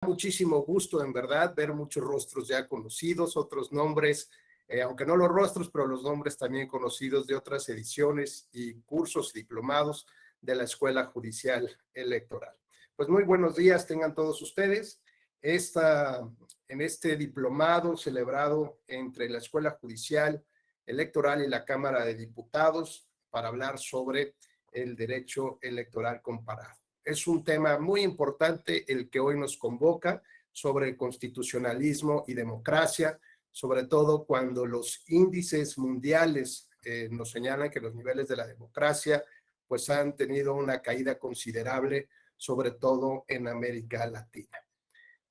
muchísimo gusto, en verdad, ver muchos rostros ya conocidos, otros nombres, aunque no los rostros, pero los nombres también conocidos de otras ediciones y cursos y diplomados de la Escuela Judicial Electoral. Pues muy buenos días tengan todos ustedes. En este diplomado celebrado entre la Escuela Judicial Electoral y la Cámara de Diputados para hablar sobre el derecho electoral comparado. Es un tema muy importante el que hoy nos convoca sobre constitucionalismo y democracia, sobre todo cuando los índices mundiales nos señalan que los niveles de la democracia pues han tenido una caída considerable, sobre todo en América Latina.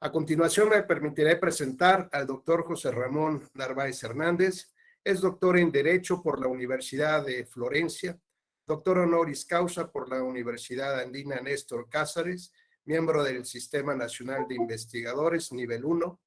A continuación me permitiré presentar al doctor José Ramón Narváez Hernández. Es doctor en Derecho por la Universidad de Florencia, doctor honoris causa por la Universidad Andina Néstor Cázares, miembro del Sistema Nacional de Investigadores Nivel 1,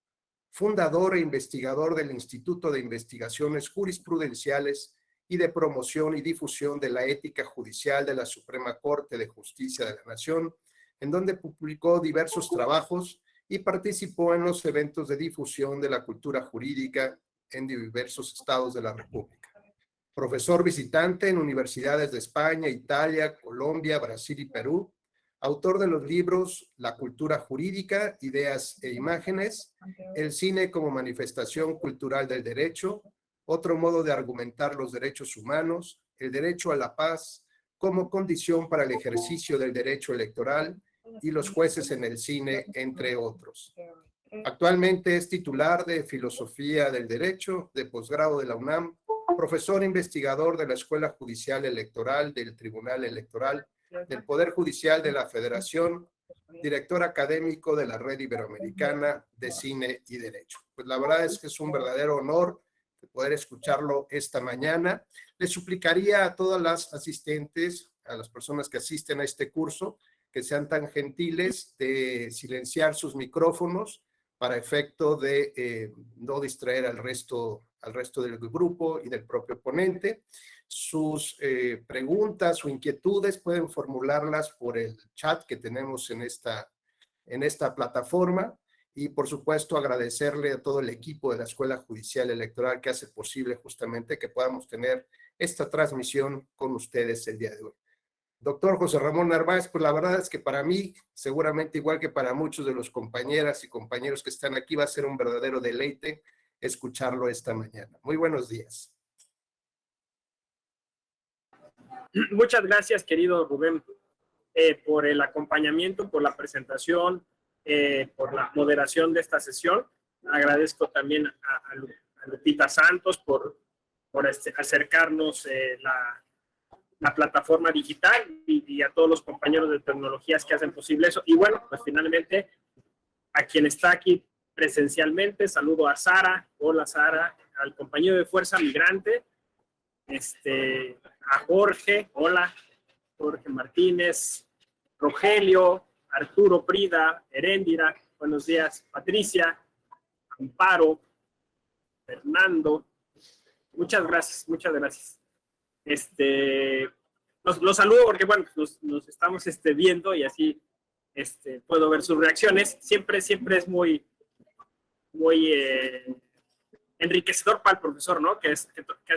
fundador e investigador del Instituto de Investigaciones Jurisprudenciales y de Promoción y Difusión de la Ética Judicial de la Suprema Corte de Justicia de la Nación, en donde publicó diversos trabajos y participó en los eventos de difusión de la cultura jurídica en diversos estados de la República. Profesor visitante en universidades de España, Italia, Colombia, Brasil y Perú, autor de los libros La cultura jurídica, ideas e imágenes, El cine como manifestación cultural del derecho, Otro modo de argumentar los derechos humanos, El derecho a la paz como condición para el ejercicio del derecho electoral y Los jueces en el cine, entre otros. Actualmente es titular de Filosofía del Derecho, de posgrado de la UNAM, profesor investigador de la Escuela Judicial Electoral del Tribunal Electoral, del Poder Judicial de la Federación, director académico de la Red Iberoamericana de Cine y Derecho. Pues la verdad es que es un verdadero honor poder escucharlo esta mañana. Le suplicaría a todas las asistentes, a las personas que asisten a este curso, que sean tan gentiles de silenciar sus micrófonos para efecto de no distraer al resto del grupo y del propio ponente. Sus preguntas o inquietudes pueden formularlas por el chat que tenemos en esta plataforma y, por supuesto, agradecerle a todo el equipo de la Escuela Judicial Electoral que hace posible justamente que podamos tener esta transmisión con ustedes el día de hoy. Doctor José Ramón Narváez, pues la verdad es que para mí, seguramente igual que para muchos de los compañeras y compañeros que están aquí, va a ser un verdadero deleite escucharlo esta mañana. Muy buenos días. Muchas gracias, querido Rubén, por el acompañamiento, por la presentación, por la moderación de esta sesión. Agradezco también a Lupita Santos por acercarnos la plataforma digital y a todos los compañeros de tecnologías que hacen posible eso. Y bueno, pues finalmente a quien está aquí presencialmente, saludo a Sara. Hola Sara, al compañero de Fuerza Migrante, a Jorge, hola, Jorge Martínez, Rogelio, Arturo Prida, Heréndira, buenos días, Patricia, Amparo, Fernando, muchas gracias, muchas gracias. Los saludo porque, bueno, nos estamos viendo y así puedo ver sus reacciones. Siempre es muy enriquecedor para el profesor, ¿no? Que es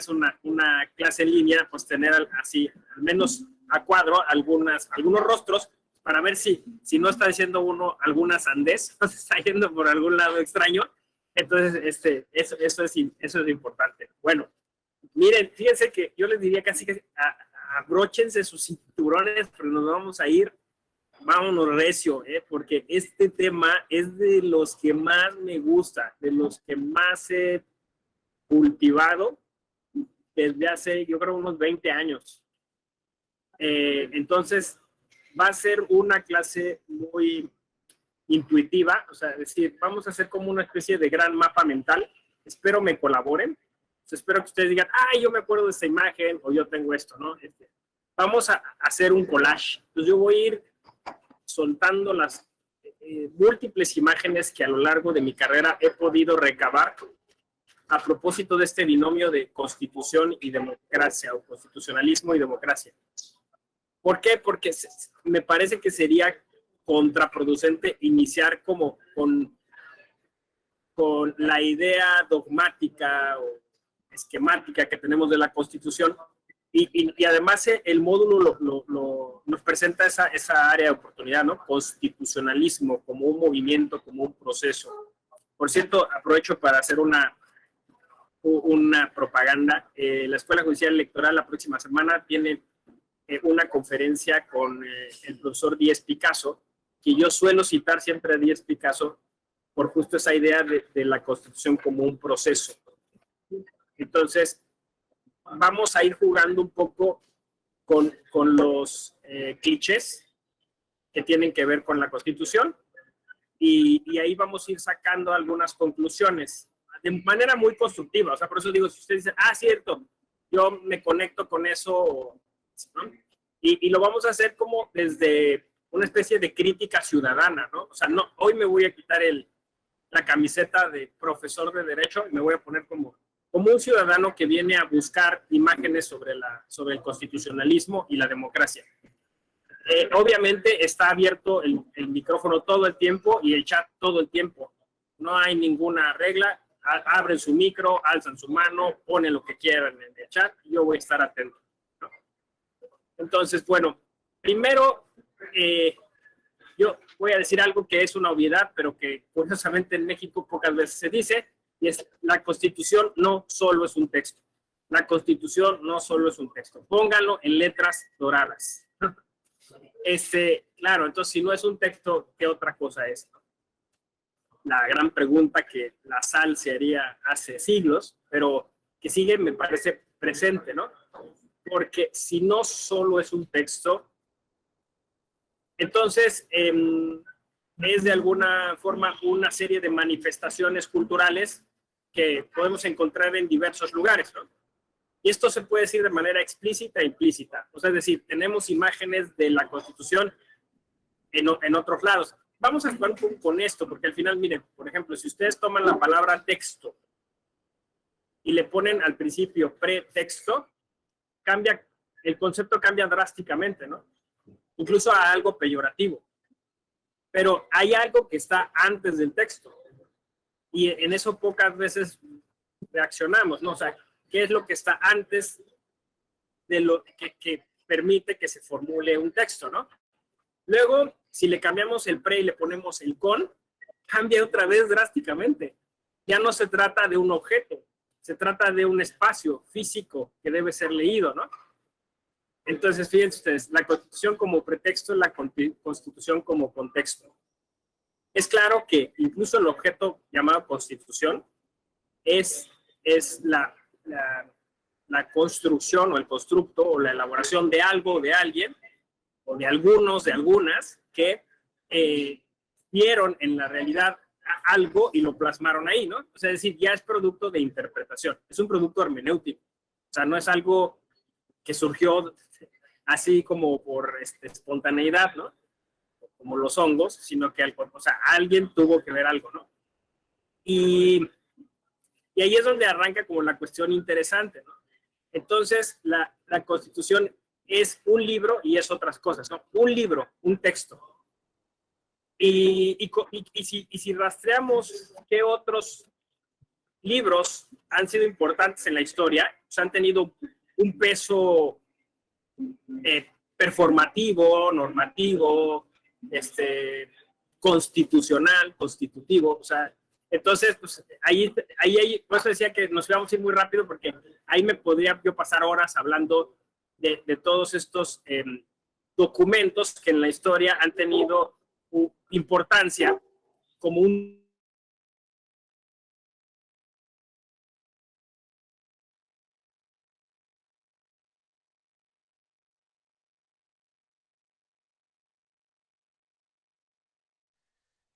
una clase en línea, pues tener así, al menos a cuadro, algunos rostros para ver si no está diciendo uno alguna sandez, no se está yendo por algún lado extraño. Entonces, eso es importante. Bueno, miren, fíjense que yo les diría casi que abróchense sus cinturones, pero nos vamos a ir, vámonos recio, porque este tema es de los que más me gusta, de los que más he cultivado desde hace, yo creo, unos 20 años. Entonces, va a ser una clase muy intuitiva, o sea, es decir, vamos a hacer como una especie de gran mapa mental. Espero me colaboren. Espero que ustedes digan, yo me acuerdo de esta imagen, o yo tengo esto, ¿no? Vamos a hacer un collage. Entonces yo voy a ir soltando las múltiples imágenes que a lo largo de mi carrera he podido recabar a propósito de este binomio de constitución y democracia, o constitucionalismo y democracia. ¿Por qué? Porque me parece que sería contraproducente iniciar como con la idea dogmática o esquemática que tenemos de la Constitución, y además el módulo nos presenta esa área de oportunidad, ¿no? Constitucionalismo como un movimiento, como un proceso. Por cierto, aprovecho para hacer una propaganda. La Escuela Judicial Electoral la próxima semana tiene una conferencia con el profesor Díez Picasso, que yo suelo citar siempre a Díez Picasso por justo esa idea de la Constitución como un proceso. Entonces, vamos a ir jugando un poco con los clichés que tienen que ver con la Constitución, y ahí vamos a ir sacando algunas conclusiones de manera muy constructiva. O sea, por eso digo, si ustedes dicen, cierto, yo me conecto con eso, ¿no? Y lo vamos a hacer como desde una especie de crítica ciudadana, ¿no? O sea, no, hoy me voy a quitar la camiseta de profesor de Derecho y me voy a poner como un ciudadano que viene a buscar imágenes sobre el constitucionalismo y la democracia. Obviamente está abierto el micrófono todo el tiempo y el chat todo el tiempo. No hay ninguna regla. Abren su micro, alzan su mano, ponen lo que quieran en el chat y yo voy a estar atento, ¿no? Entonces, bueno, primero yo voy a decir algo que es una obviedad, pero que curiosamente en México pocas veces se dice, y es: la Constitución no solo es un texto. La Constitución no solo es un texto. Pónganlo en letras doradas. Claro, entonces si no es un texto, ¿qué otra cosa es? La gran pregunta que La Salle se haría hace siglos, pero que sigue, me parece, presente, ¿no? Porque si no solo es un texto, entonces es de alguna forma una serie de manifestaciones culturales que podemos encontrar en diversos lugares, ¿no? Y esto se puede decir de manera explícita e implícita. O sea, es decir, tenemos imágenes de la Constitución en otros lados. Vamos a jugar un poco con esto, porque al final, miren, por ejemplo, si ustedes toman la palabra texto y le ponen al principio pretexto, el concepto cambia drásticamente, ¿no? Incluso a algo peyorativo. Pero hay algo que está antes del texto. Y en eso pocas veces reaccionamos, ¿no? O sea, ¿qué es lo que está antes de lo que permite que se formule un texto, ¿no? Luego, si le cambiamos el pre y le ponemos el con, cambia otra vez drásticamente. Ya no se trata de un objeto, se trata de un espacio físico que debe ser leído, ¿no? Entonces, fíjense ustedes, la Constitución como pretexto, la Constitución como contexto. Es claro que incluso el objeto llamado Constitución es la construcción o el constructo o la elaboración de algo, de alguien, o de algunos, de algunas, que vieron en la realidad algo y lo plasmaron ahí, ¿no? O sea, es decir, ya es producto de interpretación, es un producto hermenéutico. O sea, no es algo que surgió así como por espontaneidad, ¿no? Como los hongos, sino que alguien tuvo que ver algo, ¿no? Y ahí es donde arranca como la cuestión interesante, ¿no? Entonces, la Constitución es un libro y es otras cosas, ¿no? Un libro, un texto. Y si rastreamos qué otros libros han sido importantes en la historia, pues han tenido un peso performativo, normativo, constitucional, constitutivo, o sea, entonces, pues ahí, por eso decía que nos íbamos a ir muy rápido, porque ahí me podría yo pasar horas hablando de todos estos documentos que en la historia han tenido importancia como un...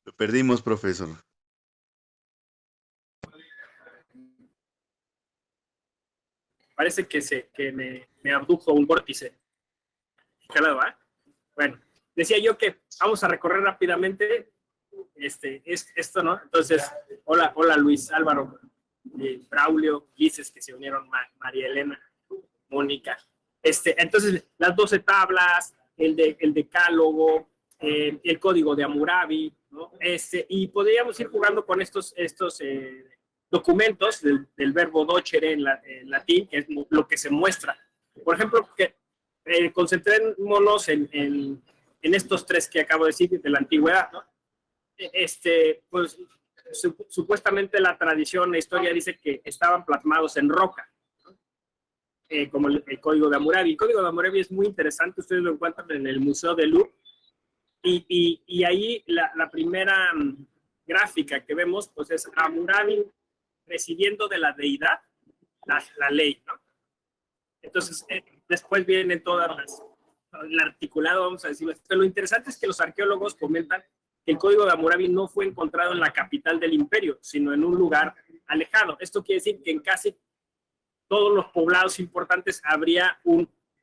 Lo perdimos, profesor. Parece que me abdujo un vórtice. ¿Va? Bueno, decía yo que vamos a recorrer rápidamente esto, ¿no? Entonces, hola Luis, Álvaro, Braulio, Lices, que se unieron, María Elena, Mónica. Entonces, las 12 tablas, el decálogo, el código de Hammurabi, ¿no? Y podríamos ir jugando con estos documentos del verbo docere en latín, que es lo que se muestra. Por ejemplo, concentrémonos en estos tres que acabo de decir de la antigüedad, ¿no? Pues supuestamente la tradición, la historia dice que estaban plasmados en roca, ¿no? Como el código de Hammurabi. El código de Hammurabi es muy interesante, ustedes lo encuentran en el Museo del Louvre, y ahí la primera gráfica que vemos pues es Hammurabi recibiendo de la deidad la ley, ¿no? Entonces, después vienen todas el articulado, vamos a decirlo. Pero lo interesante es que los arqueólogos comentan que el código de Hammurabi no fue encontrado en la capital del imperio, sino en un lugar alejado. Esto quiere decir que en casi todos los poblados importantes habría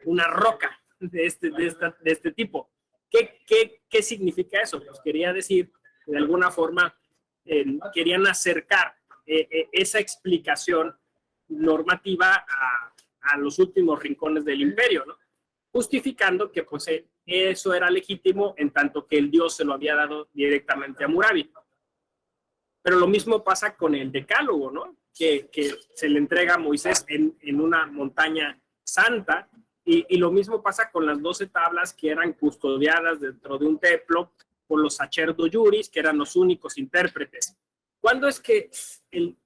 una roca de este tipo. ¿Qué significa eso? Pues quería decir, de alguna forma, querían acercar esa explicación normativa a los últimos rincones del imperio, ¿no? Justificando que pues eso era legítimo en tanto que el dios se lo había dado directamente a Hammurabi. Pero lo mismo pasa con el decálogo, ¿no? Que se le entrega a Moisés en una montaña santa, y lo mismo pasa con las 12 tablas que eran custodiadas dentro de un templo por los sacerdotes, que eran los únicos intérpretes. ¿Cuándo es que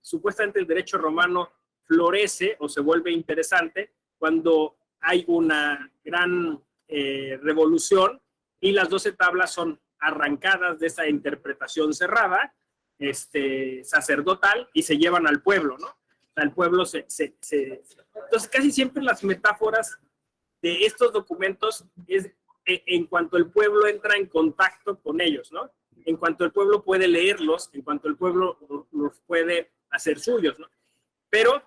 supuestamente el derecho romano florece o se vuelve interesante? Cuando hay una gran revolución y las 12 tablas son arrancadas de esa interpretación cerrada, sacerdotal, y se llevan al pueblo, ¿no? O sea, el pueblo Entonces, casi siempre las metáforas de estos documentos es en cuanto el pueblo entra en contacto con ellos, ¿no? En cuanto el pueblo puede leerlos, en cuanto el pueblo los puede hacer suyos, ¿no? Pero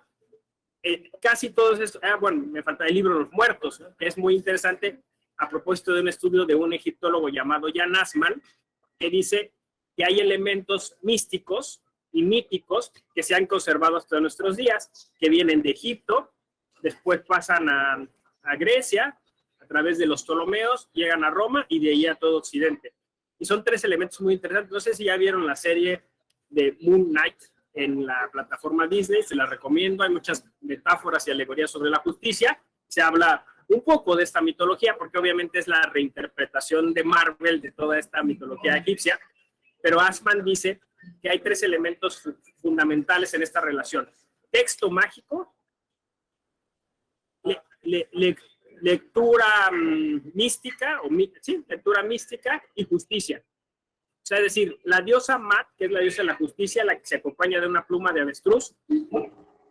casi todos estos, bueno, me falta el libro de los muertos, ¿no? Que es muy interesante a propósito de un estudio de un egiptólogo llamado Jan Assmann, que dice que hay elementos místicos y míticos que se han conservado hasta nuestros días, que vienen de Egipto, después pasan a Grecia, a través de los Ptolomeos, llegan a Roma y de ahí a todo Occidente. Y son tres elementos muy interesantes. No sé si ya vieron la serie de Moon Knight en la plataforma Disney, se la recomiendo. Hay muchas metáforas y alegorías sobre la justicia. Se habla un poco de esta mitología, porque obviamente es la reinterpretación de Marvel de toda esta mitología egipcia. Pero Assmann dice que hay tres elementos fundamentales en esta relación: texto mágico, lectura mística, lectura mística y justicia. O sea, es decir, la diosa Mat, que es la diosa de la justicia, la que se acompaña de una pluma de avestruz,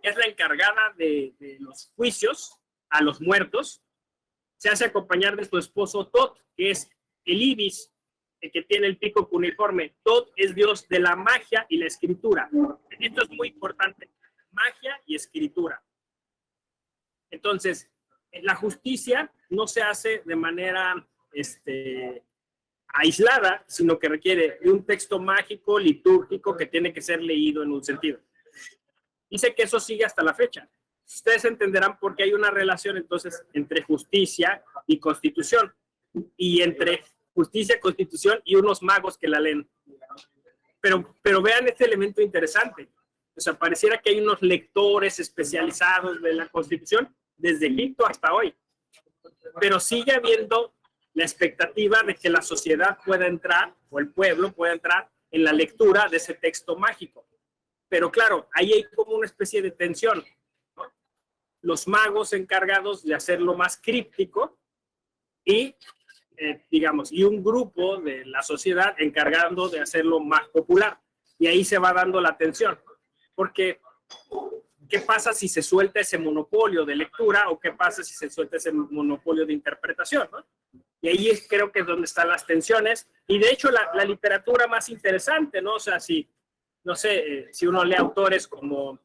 es la encargada de los juicios a los muertos. Se hace acompañar de su esposo Tot, que es el ibis, el que tiene el pico cuneiforme. Tot es dios de la magia y la escritura. Esto es muy importante: magia y escritura. Entonces, la justicia no se hace de manera aislada, sino que requiere de un texto mágico, litúrgico, que tiene que ser leído en un sentido. Dice que eso sigue hasta la fecha. Ustedes entenderán por qué hay una relación entonces entre justicia y constitución, y entre justicia, constitución y unos magos que la leen. Pero vean este elemento interesante. O sea, pareciera que hay unos lectores especializados de la Constitución desde Egipto hasta hoy. Pero sigue habiendo la expectativa de que la sociedad pueda entrar, o el pueblo pueda entrar en la lectura de ese texto mágico. Pero claro, ahí hay como una especie de tensión, ¿no? Los magos encargados de hacerlo más críptico y, y un grupo de la sociedad encargado de hacerlo más popular. Y ahí se va dando la tensión. Porque, ¿qué pasa si se suelta ese monopolio de lectura, o qué pasa si se suelta ese monopolio de interpretación, ¿no? Y ahí creo que es donde están las tensiones. Y de hecho la literatura más interesante, ¿no? O sea, no sé, si uno lee autores como,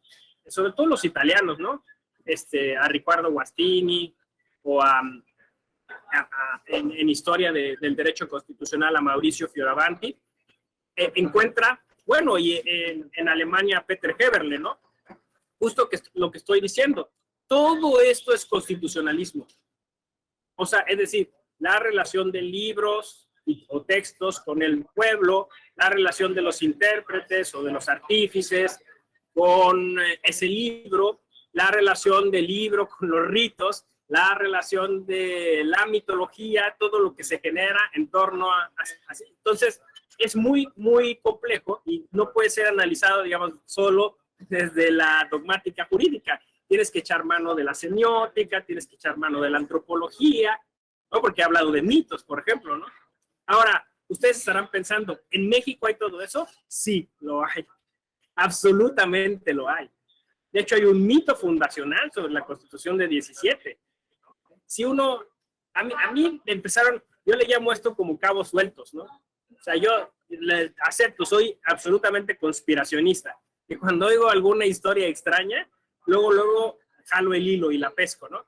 sobre todo los italianos, ¿no? A Riccardo Guastini, o en historia del derecho constitucional a Mauricio Fioravanti, encuentra, bueno, y en Alemania Peter Heberle, ¿no? Justo lo que estoy diciendo. Todo esto es constitucionalismo. O sea, es decir, la relación de libros, o textos con el pueblo, la relación de los intérpretes o de los artífices con ese libro, la relación del libro con los ritos, la relación de la mitología, todo lo que se genera en torno a así. Entonces, es muy, muy complejo y no puede ser analizado, digamos, solo desde la dogmática jurídica. Tienes que echar mano de la semiótica, tienes que echar mano de la antropología, ¿no? Porque he hablado de mitos, por ejemplo, ¿no? Ahora, ustedes estarán pensando, ¿en México hay todo eso? Sí, lo hay. Absolutamente lo hay. De hecho, hay un mito fundacional sobre la Constitución de 17. Si uno, a mí empezaron, yo le llamo esto como cabos sueltos, ¿no? O sea, yo le acepto, soy absolutamente conspiracionista. Y cuando oigo alguna historia extraña, luego jalo el hilo y la pesco, ¿no?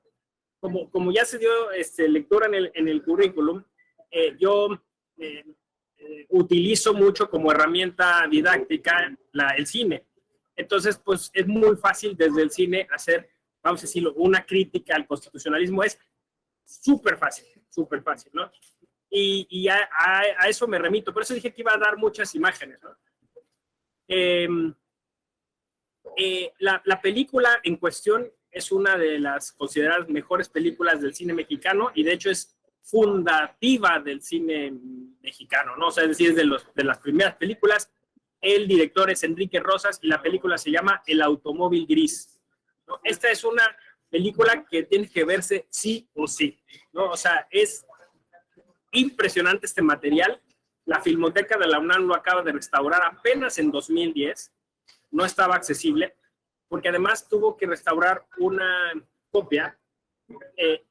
Como ya se dio lectura en el currículum, yo utilizo mucho como herramienta didáctica el cine. Entonces, pues es muy fácil desde el cine hacer, vamos a decirlo, una crítica al constitucionalismo. Es súper fácil, ¿no? Y a eso me remito. Por eso dije que iba a dar muchas imágenes, ¿no? La película en cuestión es una de las consideradas mejores películas del cine mexicano y de hecho es fundativa del cine mexicano, ¿no? O sea, es decir, es de las primeras películas. El director es Enrique Rosas y la película se llama El automóvil gris, ¿no? Esta es una película que tiene que verse sí o sí, ¿no? O sea, es impresionante este material. La Filmoteca de la UNAM lo acaba de restaurar apenas en 2010. No estaba accesible, porque además tuvo que restaurar una copia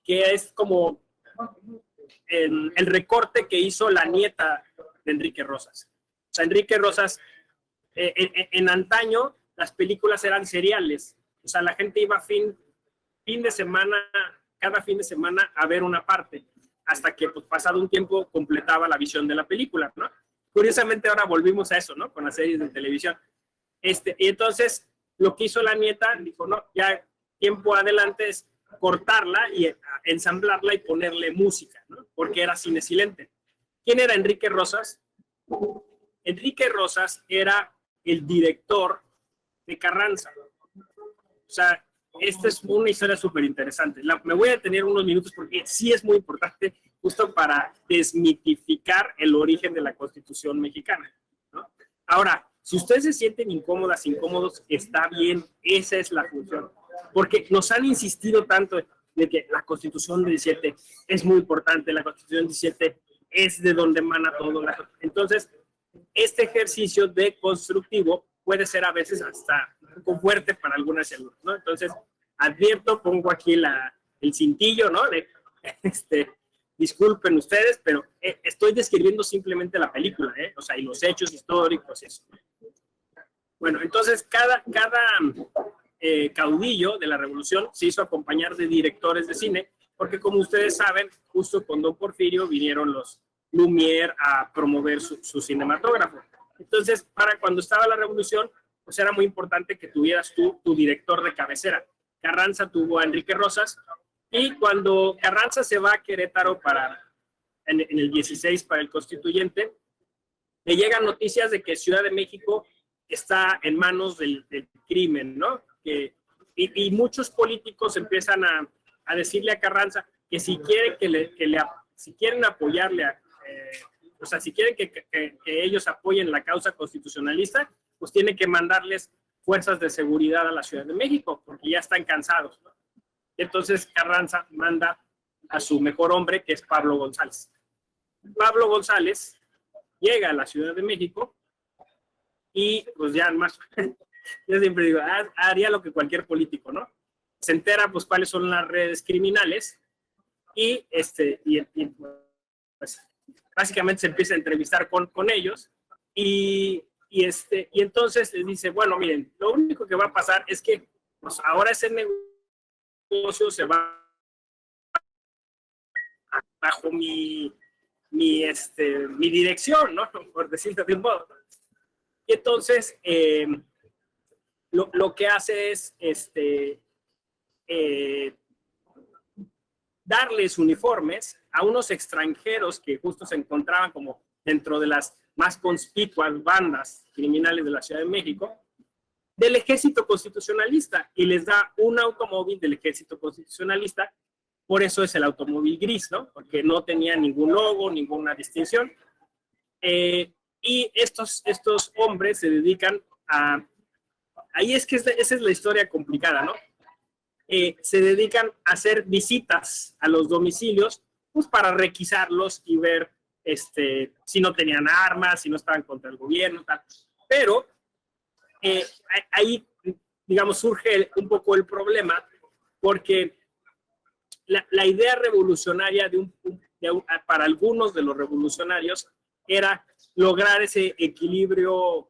que es como el recorte que hizo la nieta de Enrique Rosas. O sea, Enrique Rosas, en antaño, las películas eran seriales. O sea, la gente iba cada fin de semana a ver una parte, hasta que, pues, pasado un tiempo, completaba la visión de la película, ¿no? Curiosamente, ahora volvimos a eso, ¿no? Con las series de televisión. Y entonces, lo que hizo la nieta, dijo, no, ya tiempo adelante es cortarla y ensamblarla y ponerle música, ¿no? Porque era cine silente. ¿Quién era Enrique Rosas? Enrique Rosas era el director de Carranza. O sea, esta es una historia súper interesante. Me voy a detener unos minutos porque sí es muy importante justo para desmitificar el origen de la Constitución mexicana, ¿no? Ahora, si ustedes se sienten incómodas, incómodos, está bien, esa es la función. Porque nos han insistido tanto de que la Constitución de 17 es muy importante, la Constitución 17 es de donde emana todo. Entonces, este ejercicio de constructivo puede ser a veces hasta un poco fuerte para algunas y algunos, ¿no? Entonces, advierto, pongo aquí el cintillo, ¿no? Disculpen ustedes, pero estoy describiendo simplemente la película, o sea, y los hechos históricos y eso. Bueno, entonces cada caudillo de la revolución se hizo acompañar de directores de cine, porque como ustedes saben, justo con Don Porfirio vinieron los Lumière a promover su cinematógrafo. Entonces, para cuando estaba la revolución, pues era muy importante que tuvieras tu director de cabecera. Carranza tuvo a Enrique Rosas, y cuando Carranza se va a Querétaro en el 16 para el constituyente, le llegan noticias de que Ciudad de México está en manos del crimen, ¿no? Y muchos políticos empiezan a decirle a Carranza que si quieren si quieren apoyarle, o sea, si quieren que ellos apoyen la causa constitucionalista, pues tiene que mandarles fuerzas de seguridad a la Ciudad de México, porque ya están cansados, ¿no? Entonces Carranza manda a su mejor hombre, que es Pablo González. Pablo González llega a la Ciudad de México y pues ya más, yo siempre digo, haría lo que cualquier político, ¿no? Se entera pues cuáles son las redes criminales y pues básicamente se empieza a entrevistar con ellos y entonces dice, bueno, miren, lo único que va a pasar es que pues ahora ese negocio se va bajo mi dirección, ¿no? Por decirlo de un modo. Y entonces, lo que hace es, darles uniformes a unos extranjeros que justo se encontraban como dentro de las más conspicuas bandas criminales de la Ciudad de México, del ejército constitucionalista, y les da un automóvil del ejército constitucionalista. Por eso es el automóvil gris, ¿no? Porque no tenía ningún logo, ninguna distinción. Y estos hombres se dedican a... Ahí es que esa es la historia complicada, ¿no? Se dedican a hacer visitas a los domicilios, pues para requisarlos y ver si no tenían armas, si no estaban contra el gobierno, tal. Pero ahí, digamos, surge un poco el problema, porque la idea revolucionaria para algunos de los revolucionarios era lograr ese equilibrio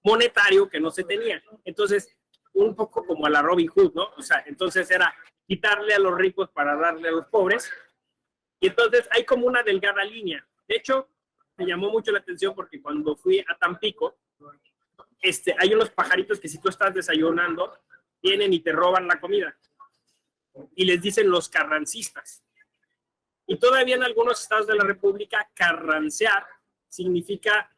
monetario que no se tenía. Entonces, un poco como a la Robin Hood, ¿no? O sea, entonces era quitarle a los ricos para darle a los pobres. Y entonces hay como una delgada línea. De hecho, me llamó mucho la atención porque cuando fui a Tampico, hay unos pajaritos que si tú estás desayunando, vienen y te roban la comida. Y les dicen los carrancistas. Y todavía en algunos estados de la República, carrancear significa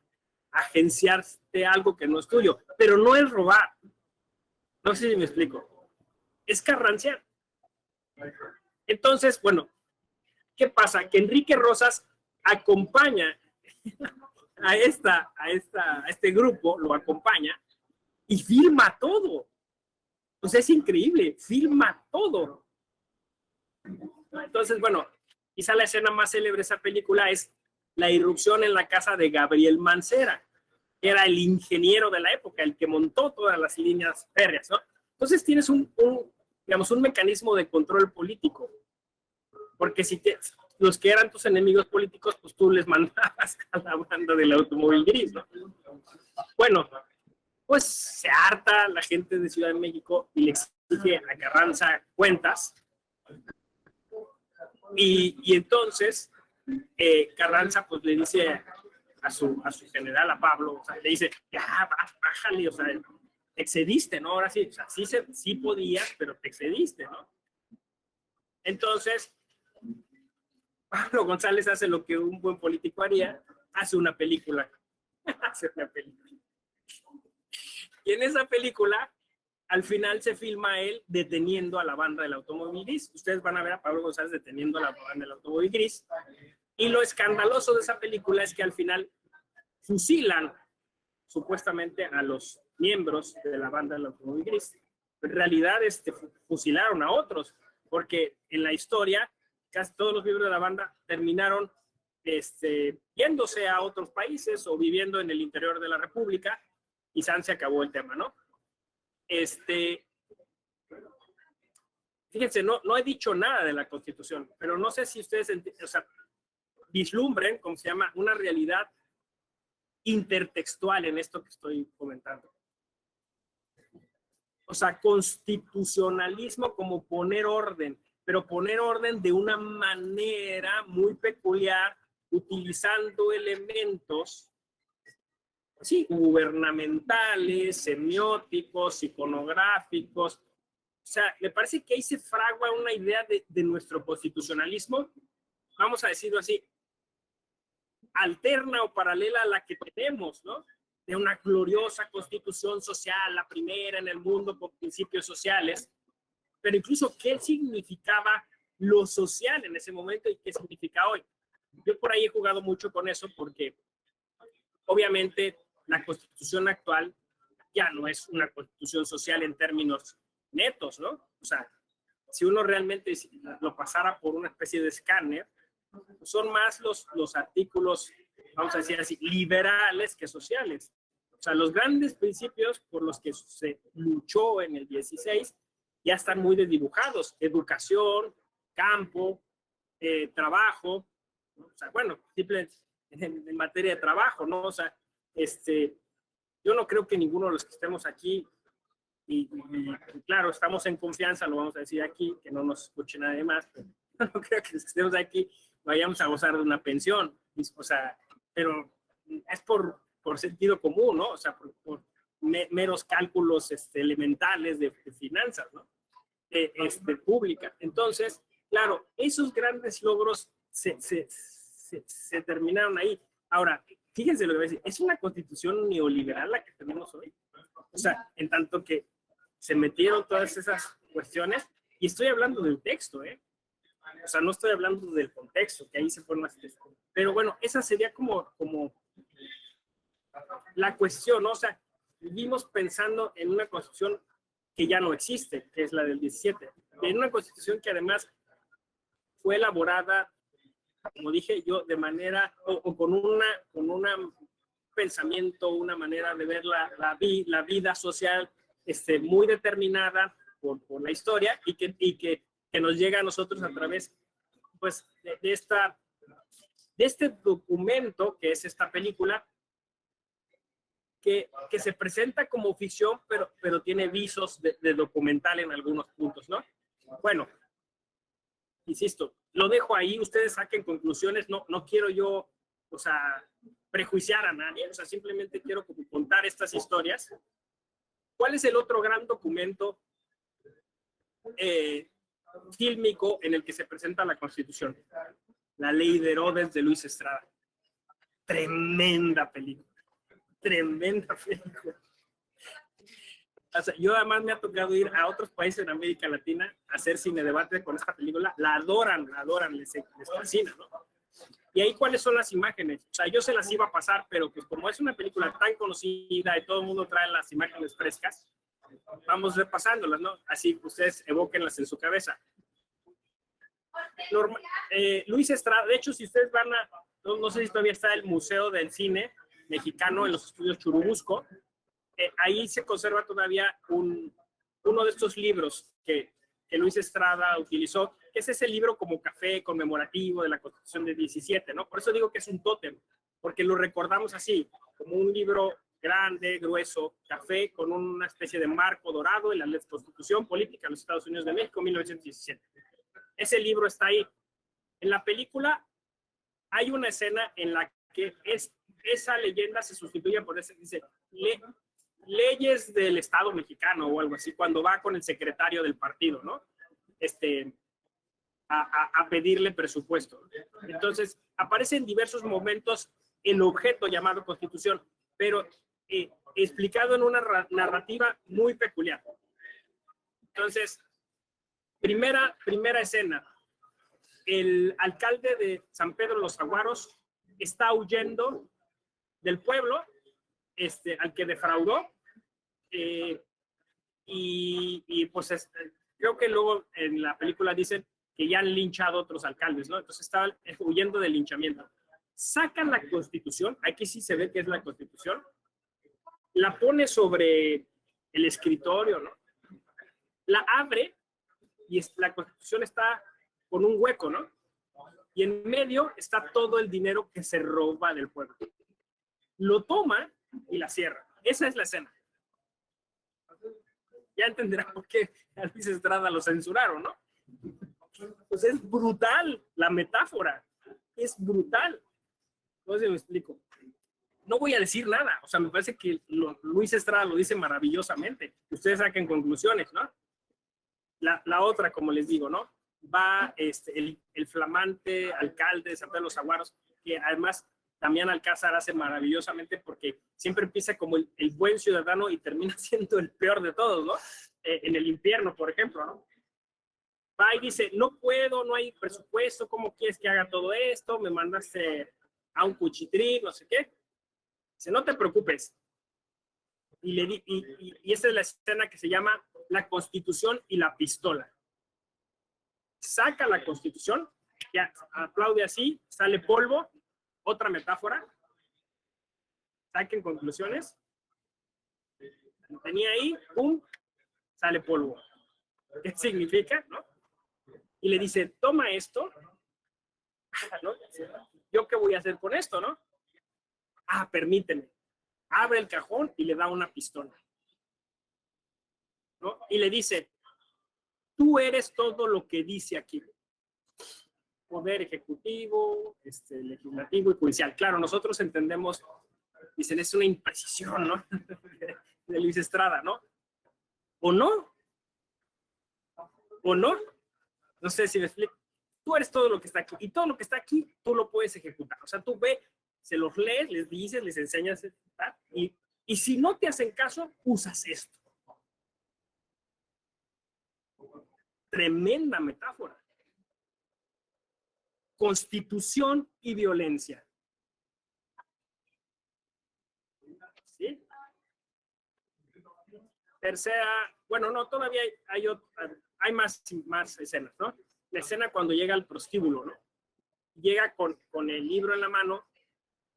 agenciarte algo que no es tuyo, pero no es robar. No sé si me explico. Es carrancear. Entonces, bueno, ¿qué pasa? Que Enrique Rosas acompaña a este grupo, lo acompaña y filma todo. O sea, es increíble, filma todo. Entonces, bueno, quizá la escena más célebre de esa película es la irrupción en la casa de Gabriel Mancera, que era el ingeniero de la época, el que montó todas las líneas férreas, ¿no? Entonces tienes un mecanismo de control político, porque si los que eran tus enemigos políticos, pues tú les mandabas a la banda del automóvil gris, ¿no? Bueno, pues se harta la gente de Ciudad de México y le exige a Carranza cuentas. Y entonces Carranza pues le dice a su general, a Pablo, o sea, le dice, ya, bájale, o sea, te excediste, ¿no? Ahora sí, o sea, sí podías, pero te excediste, ¿no? Entonces, Pablo González hace lo que un buen político haría, hace una película. Y en esa película, al final se filma él deteniendo a la banda del automóvil gris. Ustedes van a ver a Pablo González deteniendo a la banda del automóvil gris. Y lo escandaloso de esa película es que al final fusilan supuestamente a los miembros de la banda del automóvil gris. En realidad fusilaron a otros, porque en la historia casi todos los miembros de la banda terminaron yéndose a otros países o viviendo en el interior de la República, y se acabó el tema, ¿no? Fíjense, no he dicho nada de la Constitución, pero no sé si ustedes vislumbren, como se llama, una realidad intertextual en esto que estoy comentando. O sea, constitucionalismo como poner orden, pero poner orden de una manera muy peculiar, utilizando elementos, sí, gubernamentales, semióticos, iconográficos. O sea, me parece que ahí se fragua una idea de nuestro constitucionalismo, vamos a decirlo así, alterna o paralela a la que tenemos, ¿no? De una gloriosa constitución social, la primera en el mundo con principios sociales, pero incluso qué significaba lo social en ese momento y qué significa hoy. Yo por ahí he jugado mucho con eso porque obviamente la constitución actual ya no es una constitución social en términos netos, ¿no? O sea, si uno realmente lo pasara por una especie de escáner, son más los artículos, vamos a decir así, liberales que sociales. O sea, los grandes principios por los que se luchó en el 16 ya están muy desdibujados. Educación, campo, trabajo, ¿no? O sea, bueno, simplemente en materia de trabajo, ¿no? O sea, yo no creo que ninguno de los que estemos aquí, y claro, estamos en confianza, lo vamos a decir aquí, que no nos escuche nadie más, pero no creo que los que estemos aquí vayamos a gozar de una pensión, o sea, pero es por sentido común, ¿no? O sea, por meros cálculos elementales de finanzas, ¿no? Pública. Entonces, Claro, esos grandes logros se terminaron ahí. Ahora, fíjense lo que voy a decir, es una constitución neoliberal la que tenemos hoy. O sea, en tanto que se metieron todas esas cuestiones, y estoy hablando del texto, ¿eh? O sea, no estoy hablando del contexto, que ahí se fueron las cosas. Pero bueno, esa sería como la cuestión, ¿no? O sea, vivimos pensando en una constitución que ya no existe, que es la del 17. En una constitución que además fue elaborada, como dije yo, de manera, o con un pensamiento, una manera de ver la vida social muy determinada por la historia y que nos llega a nosotros a través pues, de este documento que es esta película, que se presenta como ficción, pero tiene visos de documental en algunos puntos, ¿no? Bueno, insisto, lo dejo ahí, ustedes saquen conclusiones, no quiero yo, o sea, prejuiciar a nadie, o sea, simplemente quiero contar estas historias. ¿Cuál es el otro gran documento fílmico en el que se presenta la Constitución? La Ley de Herodes de Luis Estrada. Tremenda película. Tremenda película. O sea, yo además me ha tocado ir a otros países en América Latina a hacer cine debate con esta película. La adoran, les fascina, ¿no? Y ahí, ¿cuáles son las imágenes? O sea, yo se las iba a pasar, pero pues como es una película tan conocida y todo el mundo trae las imágenes frescas, vamos repasándolas, ¿no? Así ustedes evóquenlas en su cabeza. Luis Estrada, de hecho, si ustedes van a, no sé si todavía está el Museo del Cine Mexicano en los estudios Churubusco, ahí se conserva todavía uno de estos libros que Luis Estrada utilizó, que es ese libro como café conmemorativo de la Constitución de 17, ¿no? Por eso digo que es un tótem, porque lo recordamos así, como un libro grande, grueso, café, con una especie de marco dorado en la Constitución Política de los Estados Unidos de México, 1917. Ese libro está ahí. En la película hay una escena en la que esa leyenda se sustituye por ese, dice, leyes del Estado mexicano o algo así, cuando va con el secretario del partido, ¿no? A pedirle presupuesto. Entonces, aparece en diversos momentos el objeto llamado Constitución, pero explicado en una narrativa muy peculiar. Entonces, primera escena, el alcalde de San Pedro Los Aguaros está huyendo del pueblo al que defraudó, y pues creo que luego en la película dicen que ya han linchado otros alcaldes, ¿no? Entonces estaban huyendo del linchamiento. Sacan la Constitución, aquí sí se ve que es la Constitución, la pone sobre el escritorio, ¿no? La abre y la Constitución está con un hueco, ¿no? Y en medio está todo el dinero que se roba del pueblo. Lo toma y la cierra. Esa es la escena. Ya entenderán por qué a Luis Estrada lo censuraron, ¿no? Pues es brutal la metáfora. Es brutal. No sé si me explico. No voy a decir nada. O sea, me parece que Luis Estrada lo dice maravillosamente. Ustedes saquen conclusiones, ¿no? La otra, como les digo, ¿no? Va el flamante alcalde de San Pedro de los Aguaros, que además Damián Alcázar hace maravillosamente, porque siempre empieza como el buen ciudadano y termina siendo el peor de todos, ¿no? En El Infierno, por ejemplo, ¿no? Va y dice, no puedo, no hay presupuesto, ¿cómo quieres que haga todo esto? Me mandaste a un cuchitril, no sé qué. Dice, no te preocupes. Y esa es la escena que se llama La Constitución y la Pistola. Saca la Constitución, ya aplaude así, sale polvo, otra metáfora, saquen conclusiones, lo tenía ahí, pum, sale polvo. ¿Qué significa, no? Y le dice, toma esto, ¿no? ¿Yo qué voy a hacer con esto, no? Ah, permíteme. Abre el cajón y le da una pistola, ¿no? Y le dice, tú eres todo lo que dice aquí. Poder ejecutivo, legislativo y judicial. Claro, nosotros entendemos, dicen, es una imprecisión, ¿no? De Luis Estrada, ¿no? ¿O no? ¿O no? No sé si me explico. Tú eres todo lo que está aquí y todo lo que está aquí tú lo puedes ejecutar. O sea, tú ve, se los lees, les dices, les enseñas y si no te hacen caso, usas esto. Tremenda metáfora. Constitución y violencia. ¿Sí? Tercera, bueno, no, todavía hay más escenas, ¿no? La escena cuando llega al prostíbulo, ¿no? Llega con el libro en la mano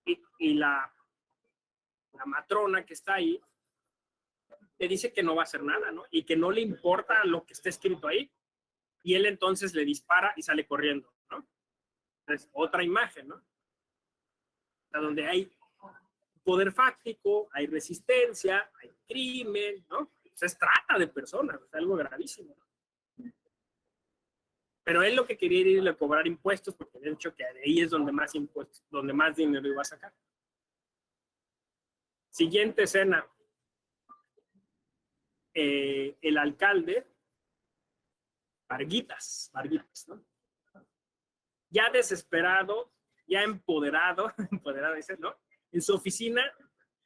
y la matrona que está ahí le dice que no va a hacer nada, ¿no? Y que no le importa lo que esté escrito ahí. Y él entonces le dispara y sale corriendo, ¿no? Entonces, otra imagen, ¿no? Donde hay poder fáctico, hay resistencia, hay crimen, ¿no? Se trata de personas, es algo gravísimo, ¿no? Pero él lo que quería era irle a cobrar impuestos, porque de hecho que ahí es donde más impuestos, donde más dinero iba a sacar. Siguiente escena. El alcalde, Varguitas, ¿no? Ya desesperado, ya empoderado, dice, ¿no? En su oficina,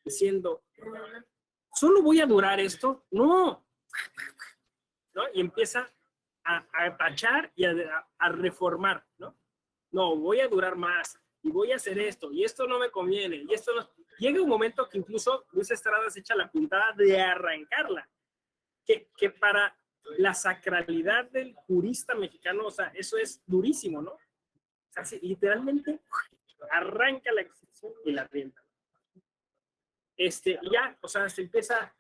diciendo, ¿solo voy a durar esto? No. ¿No? Y empieza a tachar y a reformar, ¿no? No, voy a durar más y voy a hacer esto y esto no me conviene y esto no. Llega un momento que incluso Luis Estrada se echa la puntada de arrancarla, que para la sacralidad del jurista mexicano, o sea, eso es durísimo, ¿no? O sea, sí, literalmente arranca la excepción y la rienda. Ya, o sea, se empieza.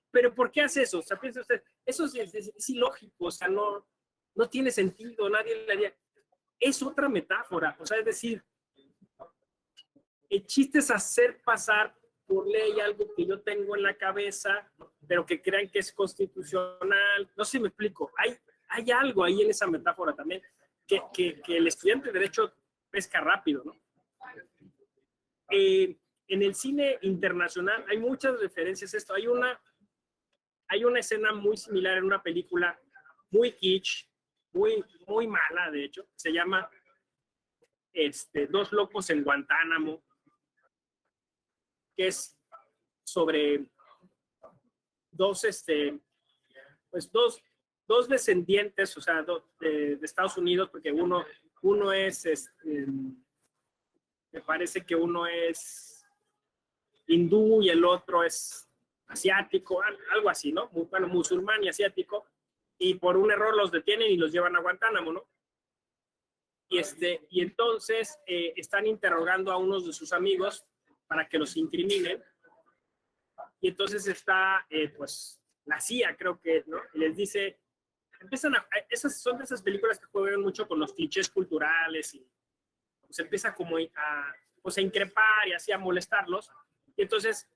Pero ¿por qué hace eso? O sea, piensa usted, eso es ilógico, o sea, no tiene sentido, nadie le haría. Es otra metáfora, o sea, es decir, el chiste es hacer pasar por ley algo que yo tengo en la cabeza, pero que crean que es constitucional. No sé si me explico. Hay algo ahí en esa metáfora también que el estudiante de Derecho pesca rápido, ¿no? En el cine internacional hay muchas referencias a esto. Hay una escena muy similar en una película muy kitsch, muy mala, de hecho. Se llama Dos locos en Guantánamo, que es sobre dos descendientes, o sea, de Estados Unidos, porque uno es, me parece que uno es hindú y el otro es asiático, algo así, ¿no? Bueno, musulmán y asiático, y por un error los detienen y los llevan a Guantánamo, ¿no? Y entonces están interrogando a unos de sus amigos para que los incriminen, y entonces está, pues, la CIA, creo que, ¿no? Y les dice, esas son de esas películas que juegan mucho con los clichés culturales y pues empieza como a increpar y así a molestarlos. Y entonces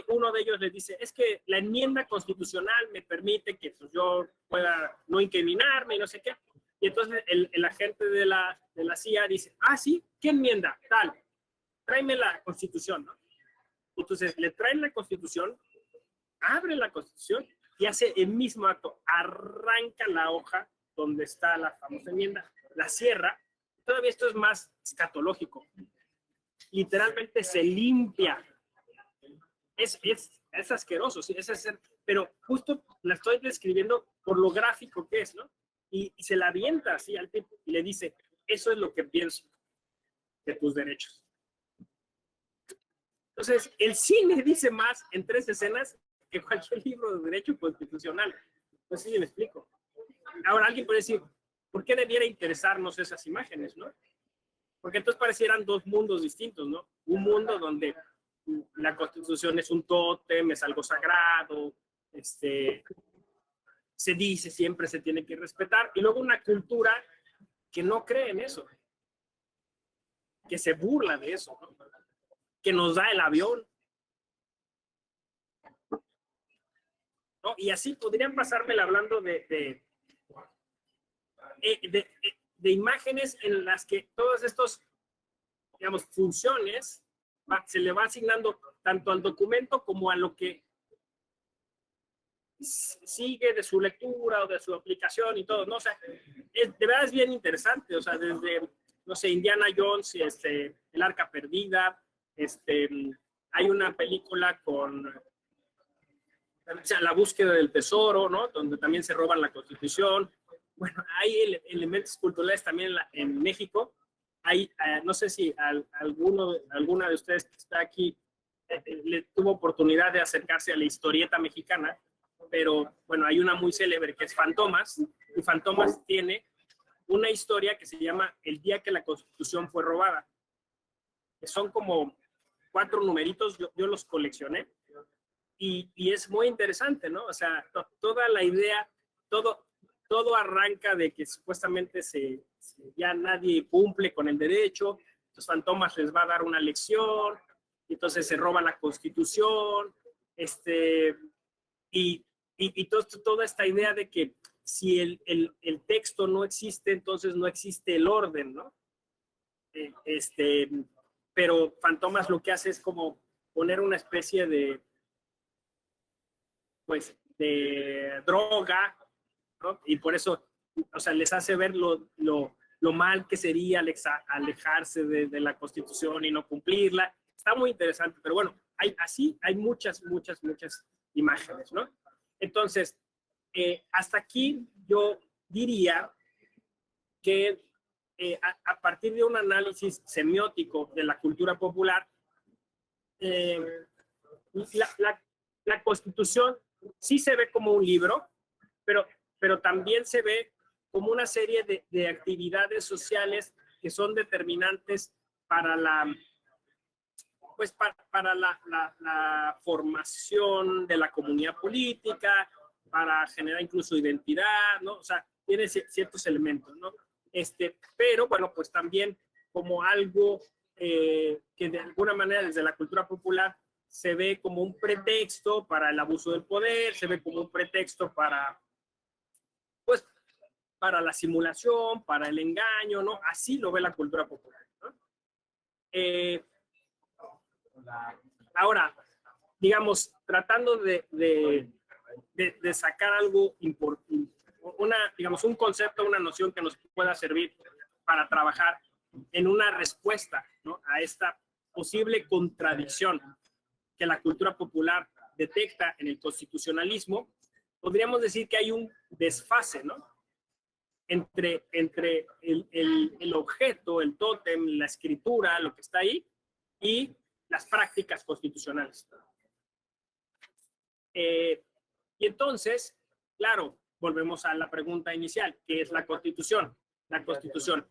uno de ellos les dice, es que la enmienda constitucional me permite que pues, yo pueda no incriminarme y no sé qué. Y entonces el agente de la CIA dice, sí, ¿qué enmienda? Tal, tráeme la Constitución, ¿no? Entonces le traen la Constitución, abre la Constitución y hace el mismo acto, arranca la hoja donde está la famosa enmienda, la cierra. Todavía esto es más escatológico. Literalmente se limpia. Es asqueroso, ¿sí? Pero justo la estoy describiendo por lo gráfico que es, ¿no? Y se la avienta así al tipo y le dice, eso es lo que pienso de tus derechos. Entonces, el cine dice más en 3 escenas que cualquier libro de derecho constitucional. No sé si me explico. Ahora alguien puede decir, ¿por qué debiera interesarnos esas imágenes, no? Porque entonces parecieran 2 mundos distintos, ¿no? Un mundo donde la Constitución es un tótem, es algo sagrado, se dice, siempre se tiene que respetar, y luego una cultura que no cree en eso, que se burla de eso, ¿no? Que nos da el avión, ¿no? Y así podrían pasármela hablando de imágenes en las que todos estos, digamos, funciones se le va asignando tanto al documento como a lo que sigue de su lectura o de su aplicación y todo, ¿no? O sea, de verdad es bien interesante, o sea, desde, no sé, Indiana Jones, El Arca Perdida, hay una película con, o sea, La Búsqueda del Tesoro, ¿no? Donde también se roban la Constitución. Bueno, hay elementos culturales también en México. Hay, no sé si alguna de ustedes que está aquí le tuvo oportunidad de acercarse a la historieta mexicana, pero bueno, hay una muy célebre que es Fantomas, y Fantomas tiene una historia que se llama El día que la Constitución fue robada, que son como 4 numeritos, yo los coleccioné, y es muy interesante, ¿no? O sea, toda la idea, todo arranca de que supuestamente ya nadie cumple con el derecho, los Fantomas les va a dar una lección, y entonces se roba la Constitución, y toda esta idea de que si el texto no existe, entonces no existe el orden, ¿no? Pero Fantomas lo que hace es como poner una especie de, pues, de droga, ¿no? Y por eso, o sea, les hace ver lo mal que sería alejarse de la Constitución y no cumplirla. Está muy interesante, pero bueno, hay muchas imágenes, ¿no? Entonces, hasta aquí yo diría que a partir de un análisis semiótico de la cultura popular, la Constitución sí se ve como un libro, pero también se ve como una serie de actividades sociales que son determinantes para la formación de la comunidad política, para generar incluso identidad, ¿no? O sea, tiene ciertos elementos, ¿no? Pero bueno, pues también como algo que de alguna manera desde la cultura popular se ve como un pretexto para el abuso del poder, se ve como un pretexto para la simulación, para el engaño, ¿no? Así lo ve la cultura popular, ¿no? Ahora, digamos, tratando de sacar algo importante, digamos, un concepto, una noción que nos pueda servir para trabajar en una respuesta, ¿no?, a esta posible contradicción que la cultura popular detecta en el constitucionalismo, podríamos decir que hay un desfase, ¿no?, entre el objeto, el tótem, la escritura, lo que está ahí, y las prácticas constitucionales. Y entonces, claro, volvemos a la pregunta inicial, ¿qué es la Constitución? La Constitución,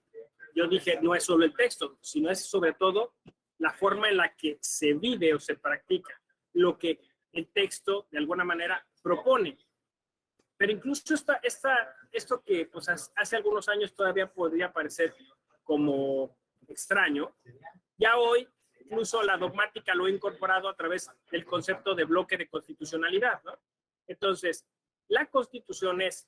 yo dije, no es solo el texto, sino es sobre todo la forma en la que se vive o se practica, lo que el texto de alguna manera propone. Pero incluso esto que pues, hace algunos años todavía podría parecer como extraño, ya hoy incluso la dogmática lo ha incorporado a través del concepto de bloque de constitucionalidad, ¿no? Entonces, la Constitución es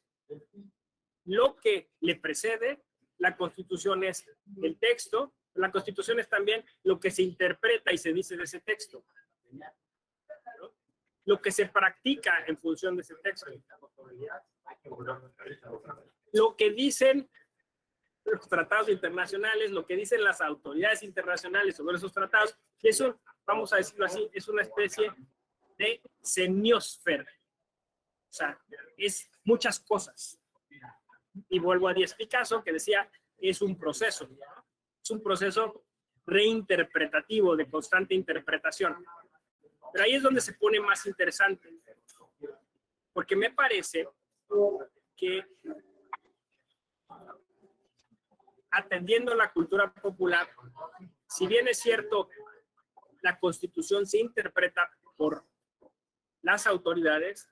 lo que le precede, la Constitución es el texto, la Constitución es también lo que se interpreta y se dice de ese texto, ¿no?, lo que se practica en función de ese texto, lo que dicen los tratados internacionales, lo que dicen las autoridades internacionales sobre esos tratados, y eso, vamos a decirlo así, es una especie de semiosfera. O sea, es muchas cosas. Y vuelvo a Díaz Picasso, que decía, es un proceso, ¿no? Es un proceso reinterpretativo, de constante interpretación. Pero ahí es donde se pone más interesante, porque me parece que atendiendo la cultura popular, si bien es cierto, la Constitución se interpreta por las autoridades,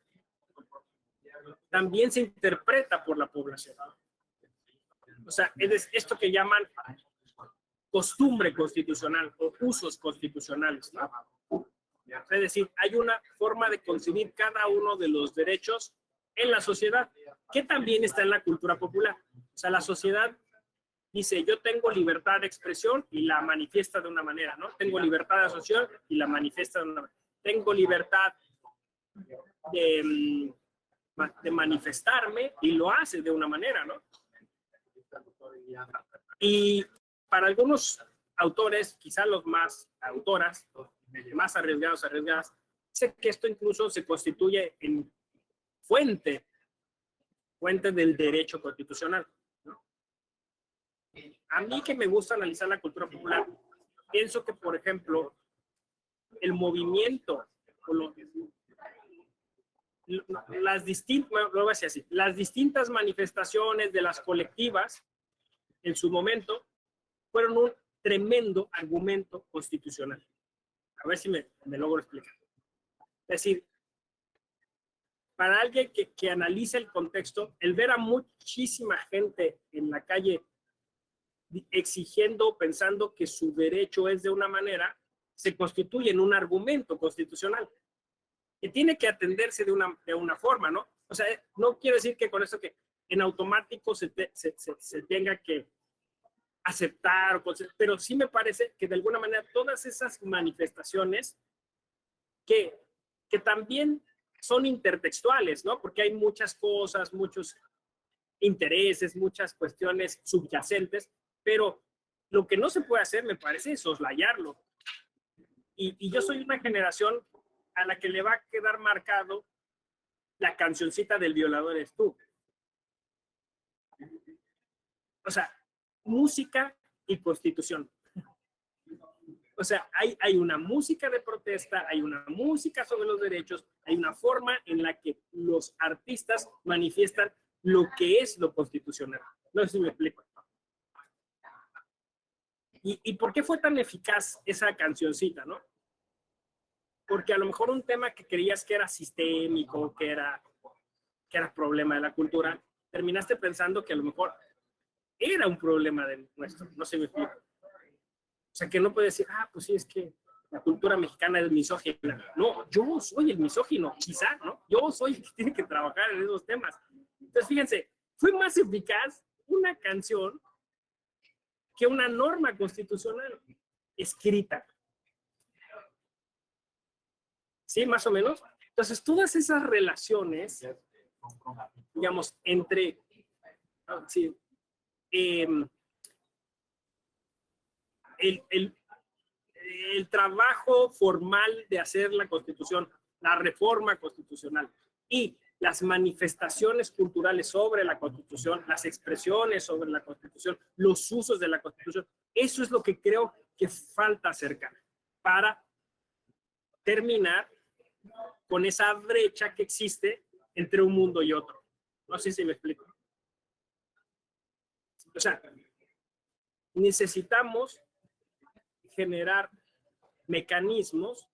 también se interpreta por la población. O sea, es esto que llaman costumbre constitucional o usos constitucionales, ¿no? Es decir, hay una forma de concebir cada uno de los derechos en la sociedad, que también está en la cultura popular. O sea, la sociedad dice, yo tengo libertad de expresión y la manifiesta de una manera, ¿no? Tengo libertad de asociación y la manifiesta de una manera. Tengo libertad de de manifestarme y lo hace de una manera, ¿no? Y para algunos autores, quizá los más autoras, más arriesgadas, sé que esto incluso se constituye en fuente del derecho constitucional, ¿no? A mí que me gusta analizar la cultura popular, pienso que, por ejemplo, el movimiento, las distintas manifestaciones de las colectivas en su momento fueron un tremendo argumento constitucional. A ver si me logro explicar. Es decir, para alguien que analiza el contexto, el ver a muchísima gente en la calle exigiendo, pensando que su derecho es de una manera, se constituye en un argumento constitucional que tiene que atenderse de una forma, ¿no? O sea, no quiero decir que con eso que en automático se tenga que aceptar, pero sí me parece que de alguna manera todas esas manifestaciones que también son intertextuales, ¿no? Porque hay muchas cosas, muchos intereses, muchas cuestiones subyacentes, pero lo que no se puede hacer, me parece, es soslayarlo. Y yo soy una generación a la que le va a quedar marcado la cancioncita del violador eres tú. O sea, música y constitución. O sea, hay una música de protesta, hay una música sobre los derechos, hay una forma en la que los artistas manifiestan lo que es lo constitucional. No sé si me explico. ¿Y por qué fue tan eficaz esa cancioncita, no? Porque a lo mejor un tema que creías que era sistémico, que era problema de la cultura, terminaste pensando que a lo mejor era un problema de nuestro, no sé si me explico. O sea, que no puedes decir, pues sí, es que la cultura mexicana es misógina. No, yo soy el misógino, quizá, ¿no? Yo soy el que tiene que trabajar en esos temas. Entonces, fíjense, fue más eficaz una canción que una norma constitucional escrita. ¿Sí? Más o menos. Entonces, todas esas relaciones, digamos, entre... Sí, el trabajo formal de hacer la Constitución, la reforma constitucional y las manifestaciones culturales sobre la Constitución, las expresiones sobre la Constitución, los usos de la Constitución, eso es lo que creo que falta acercar para terminar con esa brecha que existe entre un mundo y otro. No sé si me explico. O sea, necesitamos generar mecanismos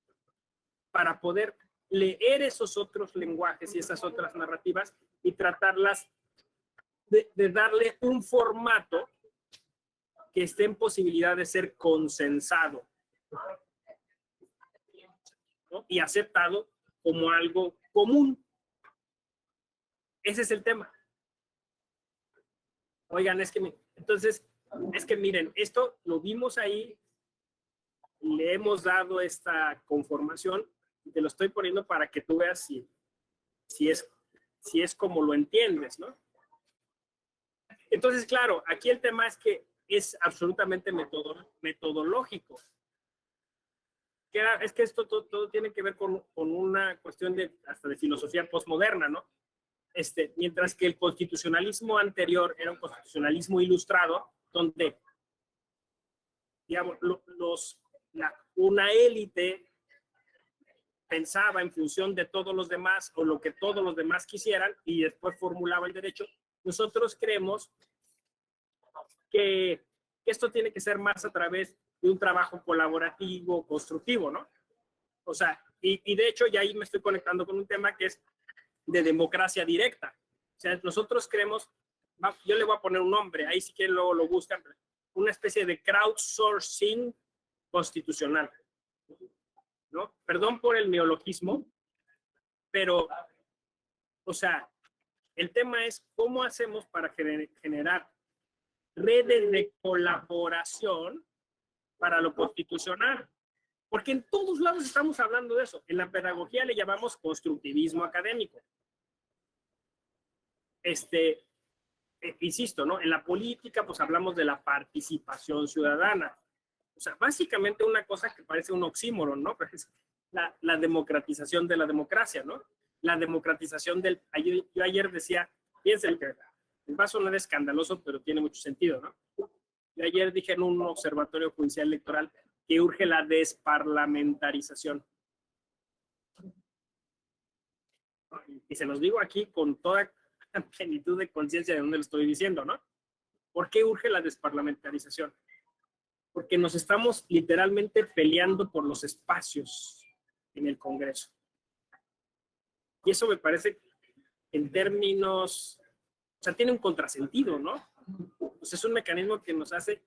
para poder leer esos otros lenguajes y esas otras narrativas y tratarlas de darle un formato que esté en posibilidad de ser consensado, ¿no? Y aceptado como algo común. Ese es el tema. Oigan, entonces, miren, esto lo vimos ahí, le hemos dado esta conformación, y te lo estoy poniendo para que tú veas si es como lo entiendes, ¿no? Entonces, claro, aquí el tema es que es absolutamente metodológico. Es que esto todo tiene que ver con una cuestión hasta de filosofía postmoderna, ¿no? Mientras que el constitucionalismo anterior era un constitucionalismo ilustrado, donde, digamos, una élite pensaba en función de todos los demás o lo que todos los demás quisieran y después formulaba el derecho. Nosotros creemos que esto tiene que ser más a través de un trabajo colaborativo, constructivo, ¿no? O sea, y de hecho ya ahí me estoy conectando con un tema que es de democracia directa. O sea, nosotros creemos, yo le voy a poner un nombre, ahí si quieren luego lo buscan, una especie de crowdsourcing constitucional, ¿no? Perdón por el neologismo, pero, o sea, el tema es cómo hacemos para generar redes de colaboración para lo constitucional. Porque en todos lados estamos hablando de eso. En la pedagogía le llamamos constructivismo académico. insisto, ¿no? En la política, pues hablamos de la participación ciudadana. O sea, básicamente una cosa que parece un oxímoron, ¿no? Pero es la democratización de la democracia, ¿no? La democratización del... Yo ayer decía, fíjense que va a sonar escandaloso, pero tiene mucho sentido, ¿no? Yo ayer dije en un observatorio judicial electoral que urge la desparlamentarización. Y se los digo aquí con toda plenitud de conciencia de dónde lo estoy diciendo, ¿no? ¿Por qué urge la desparlamentarización? Porque nos estamos literalmente peleando por los espacios en el Congreso. Y eso me parece, en términos, o sea, tiene un contrasentido, ¿no? Pues es un mecanismo que nos hace,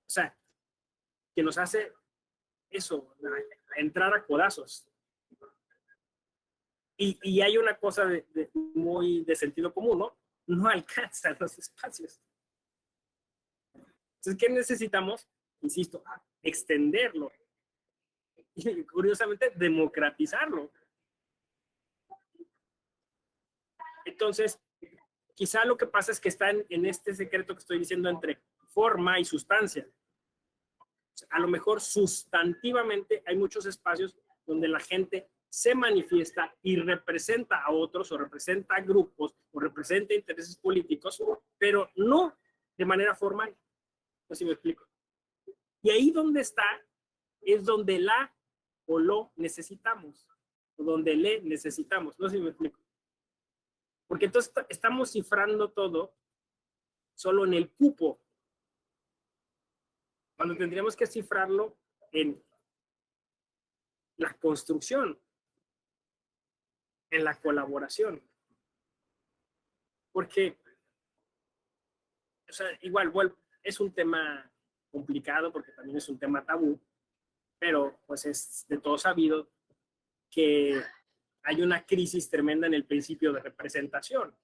o sea, que nos hace eso, entrar a codazos. Y hay una cosa muy de sentido común, ¿no? No alcanzan los espacios. Entonces, ¿qué necesitamos? Insisto, extenderlo. Y curiosamente, democratizarlo. Entonces, quizá lo que pasa es que está en este secreto que estoy diciendo entre forma y sustancia. O sea, a lo mejor sustantivamente hay muchos espacios donde la gente se manifiesta y representa a otros o representa a grupos o representa intereses políticos, pero no de manera formal. No sé si me explico. Y ahí donde está es donde la o lo necesitamos, o donde le necesitamos. No sé si me explico. Porque entonces estamos cifrando todo solo en el cupo, cuando tendríamos que cifrarlo en la construcción, en la colaboración. Porque, o sea, igual, es un tema complicado porque también es un tema tabú, pero pues es de todo sabido que hay una crisis tremenda en el principio de representación.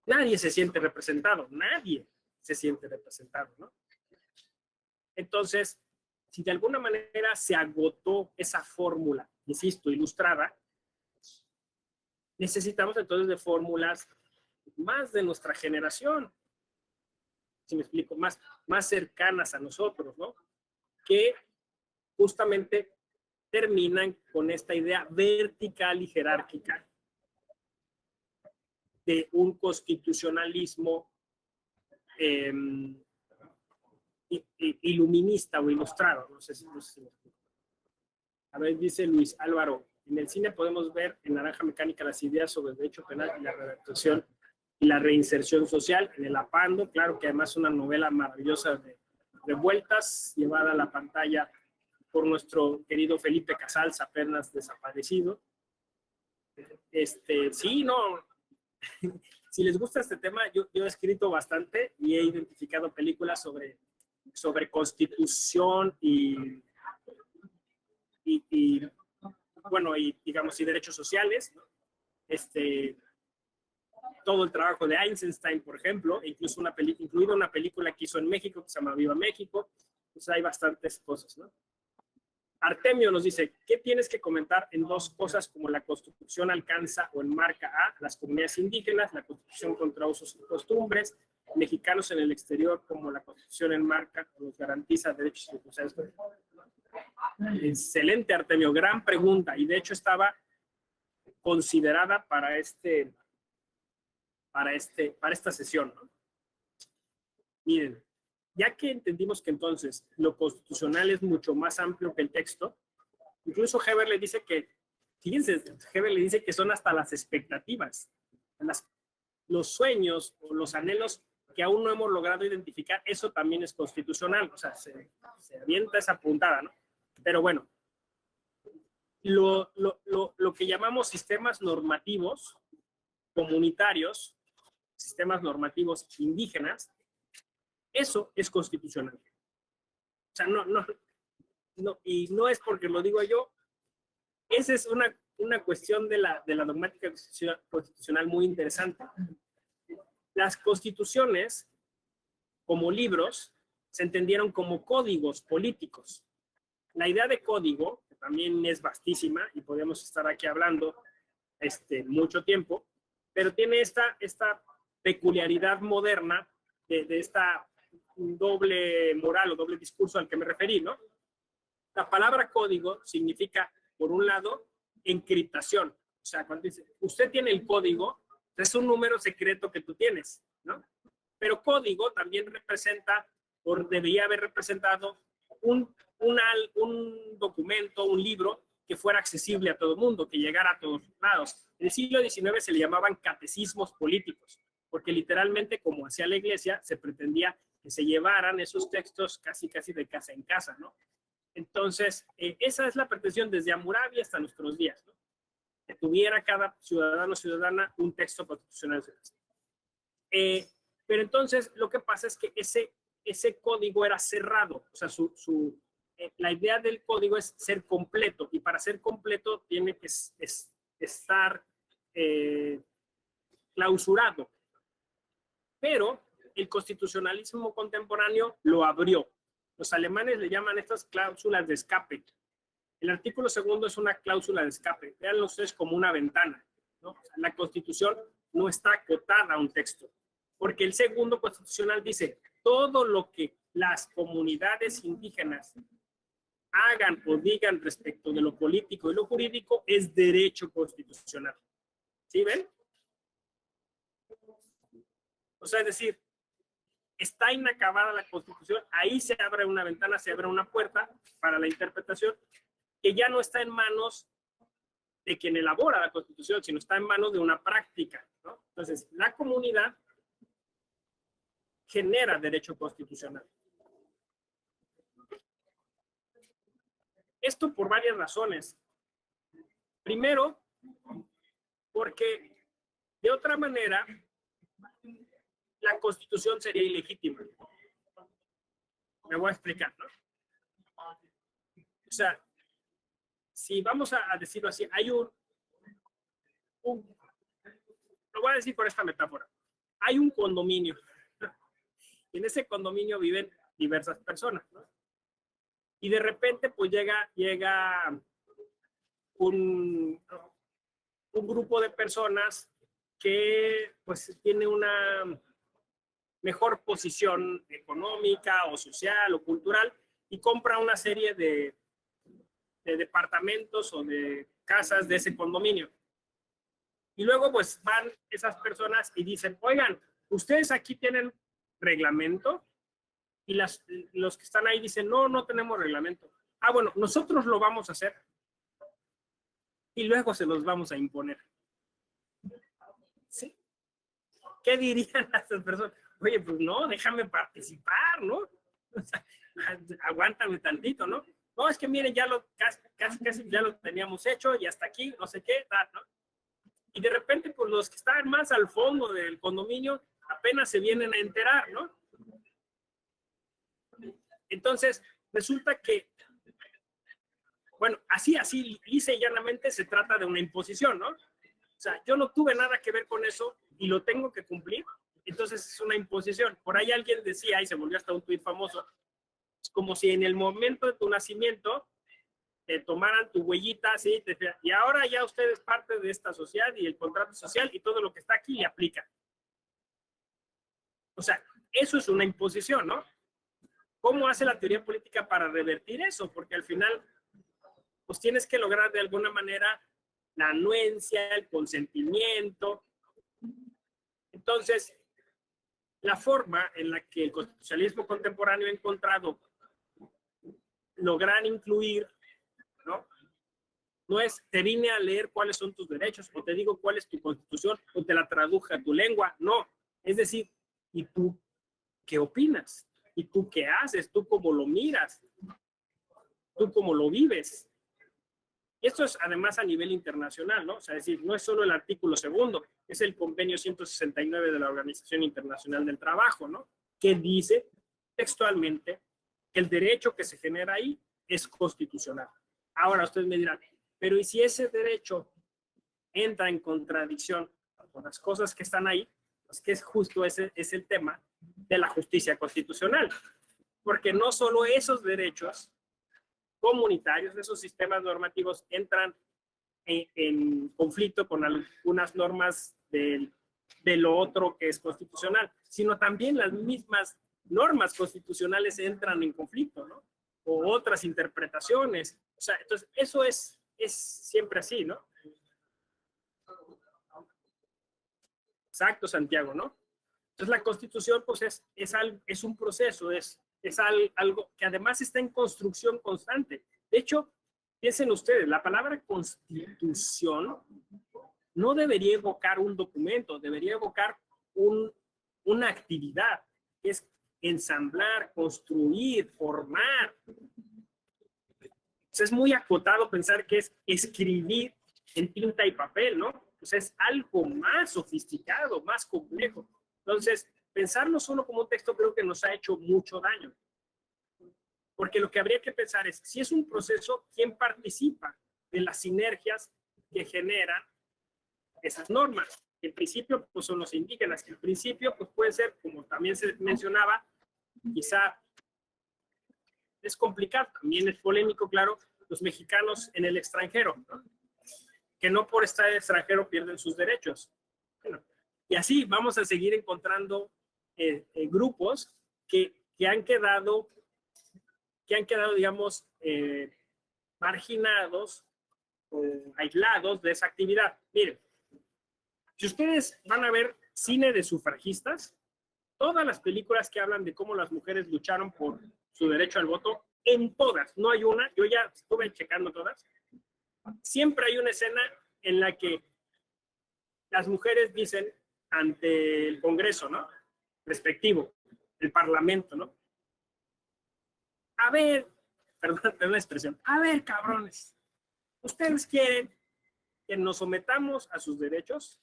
Nadie se siente representado, nadie se siente representado, ¿no? Entonces, si de alguna manera se agotó esa fórmula, insisto, ilustrada, necesitamos entonces de fórmulas más de nuestra generación, si me explico, más cercanas a nosotros, ¿no? Que justamente terminan con esta idea vertical y jerárquica de un constitucionalismo iluminista o ilustrado. No sé si me explico. A ver, dice Luis Álvaro, en el cine podemos ver en Naranja Mecánica las ideas sobre el derecho penal y la redactación y la reinserción social. En El Apando, claro que además es una novela maravillosa de revueltas, llevada a la pantalla por nuestro querido Felipe Casals, apenas desaparecido. Sí, no, si les gusta este tema, yo he escrito bastante y he identificado películas sobre constitución y bueno, y digamos, y derechos sociales, ¿no? Todo el trabajo de Eisenstein, por ejemplo, incluso incluida una película que hizo en México que se llama Viva México. Pues hay bastantes cosas, ¿no? Artemio nos dice, ¿qué tienes que comentar en dos cosas como la Constitución alcanza o enmarca a las comunidades indígenas, la Constitución contra usos y costumbres, mexicanos en el exterior, como la Constitución enmarca o los garantiza derechos y sociales? Excelente, Artemio, gran pregunta, y de hecho estaba considerada para esta sesión, ¿no? Miren, ya que entendimos que entonces lo constitucional es mucho más amplio que el texto, incluso Heber le dice que, fíjense, Heber le dice que son hasta las expectativas, los sueños o los anhelos que aún no hemos logrado identificar, eso también es constitucional, o sea, se avienta esa puntada, ¿no? Pero bueno, lo que llamamos sistemas normativos comunitarios, sistemas normativos indígenas, eso es constitucional. O sea, no, y no es porque lo digo yo, esa es una cuestión de la dogmática constitucional muy interesante. Las constituciones, como libros, se entendieron como códigos políticos. La idea de código, que también es vastísima, y podemos estar aquí hablando mucho tiempo, pero tiene esta peculiaridad moderna de esta doble moral o doble discurso al que me referí, ¿no? La palabra código significa, por un lado, encriptación. O sea, cuando dice, usted tiene el código, es un número secreto que tú tienes, ¿no? Pero código también representa, o debería haber representado, un documento, un libro que fuera accesible a todo el mundo, que llegara a todos lados. En el siglo XIX se le llamaban catecismos políticos, porque literalmente, como hacía la iglesia, se pretendía que se llevaran esos textos casi de casa en casa, ¿no? Entonces, esa es la pretensión desde Hammurabi hasta nuestros días, ¿no? Que tuviera cada ciudadano o ciudadana un texto constitucional. Pero entonces, lo que pasa es que ese código era cerrado, o sea, la idea del código es ser completo, y para ser completo tiene que estar clausurado. Pero el constitucionalismo contemporáneo lo abrió. Los alemanes le llaman estas cláusulas de escape. El artículo 2 es una cláusula de escape. Véanlo ustedes como una ventana, ¿no? O sea, la Constitución no está acotada a un texto, porque el segundo constitucional dice todo lo que las comunidades indígenas hagan o digan respecto de lo político y lo jurídico es derecho constitucional. ¿Sí ven? O sea, es decir, está inacabada la Constitución, ahí se abre una ventana, se abre una puerta para la interpretación que ya no está en manos de quien elabora la Constitución, sino está en manos de una práctica, ¿no? Entonces, la comunidad genera derecho constitucional. Esto por varias razones. Primero, porque de otra manera la Constitución sería ilegítima. Me voy a explicar, ¿no? O sea, si vamos a decirlo así, hay lo voy a decir por esta metáfora. Hay un condominio. Y en ese condominio viven diversas personas, ¿no? Y de repente, pues llega un grupo de personas que, pues, tiene una mejor posición económica o social o cultural y compra una serie de departamentos o de casas de ese condominio. Y luego, pues, van esas personas y dicen, oigan, ustedes aquí tienen reglamento, y los que están ahí dicen, no tenemos reglamento. Ah, bueno, nosotros lo vamos a hacer y luego se los vamos a imponer. ¿Sí? ¿Qué dirían a estas personas? Oye, pues no, déjame participar, ¿no? O sea, aguántame tantito, ¿no? No, es que miren, ya casi ya lo teníamos hecho y hasta aquí, no sé qué, ¿no? Y de repente, pues los que están más al fondo del condominio apenas se vienen a enterar, ¿no? Entonces, resulta que, bueno, así, lisa y llanamente se trata de una imposición, ¿no? O sea, yo no tuve nada que ver con eso y lo tengo que cumplir, entonces es una imposición. Por ahí alguien decía, y se volvió hasta un tuit famoso, es como si en el momento de tu nacimiento te tomaran tu huellita, ¿sí? Y ahora ya usted es parte de esta sociedad y el contrato social y todo lo que está aquí le aplica. O sea, eso es una imposición, ¿no? ¿Cómo hace la teoría política para revertir eso? Porque al final, pues tienes que lograr de alguna manera la anuencia, el consentimiento. Entonces, la forma en la que el constitucionalismo contemporáneo ha encontrado lograr incluir, ¿no? No es, te vine a leer cuáles son tus derechos, o te digo cuál es tu constitución, o te la traduje a tu lengua. No, es decir, ¿y tú qué opinas? ¿Y tú qué haces? ¿Tú cómo lo miras? ¿Tú cómo lo vives? Y esto es además a nivel internacional, ¿no? O sea, es decir, no es solo el artículo 2, es el convenio 169 de la Organización Internacional del Trabajo, ¿no? Que dice textualmente que el derecho que se genera ahí es constitucional. Ahora ustedes me dirán, pero ¿y si ese derecho entra en contradicción con las cosas que están ahí? Pues que es justo ese es el tema de la justicia constitucional, porque no solo esos derechos comunitarios, esos sistemas normativos entran en conflicto con algunas normas de lo otro que es constitucional, sino también las mismas normas constitucionales entran en conflicto, ¿no? O otras interpretaciones. O sea, entonces eso es siempre así, ¿no? Exacto, Santiago, ¿no? Entonces la Constitución pues es un proceso, es algo que además está en construcción constante. De hecho, piensen ustedes, la palabra Constitución no debería evocar un documento, debería evocar una actividad, que es ensamblar, construir, formar. Entonces es muy acotado pensar que es escribir en tinta y papel, ¿no? Pues es algo más sofisticado, más complejo. Entonces, pensarlo solo como un texto creo que nos ha hecho mucho daño. Porque lo que habría que pensar es, si es un proceso, ¿quién participa de las sinergias que generan esas normas? En principio, pues son los indígenas. En principio, pues puede ser, como también se mencionaba, quizá es complicado, también es polémico, claro, los mexicanos en el extranjero, ¿no? Que no por estar en el extranjero pierden sus derechos. Bueno, y así vamos a seguir encontrando grupos que han quedado, digamos, marginados o aislados de esa actividad. Miren, si ustedes van a ver cine de sufragistas, todas las películas que hablan de cómo las mujeres lucharon por su derecho al voto, en todas, no hay una, yo ya estuve checando todas, siempre hay una escena en la que las mujeres dicen ante el Congreso, ¿no? Respectivo, el Parlamento, ¿no? A ver, perdón la expresión, a ver, cabrones, ¿ustedes quieren que nos sometamos a sus derechos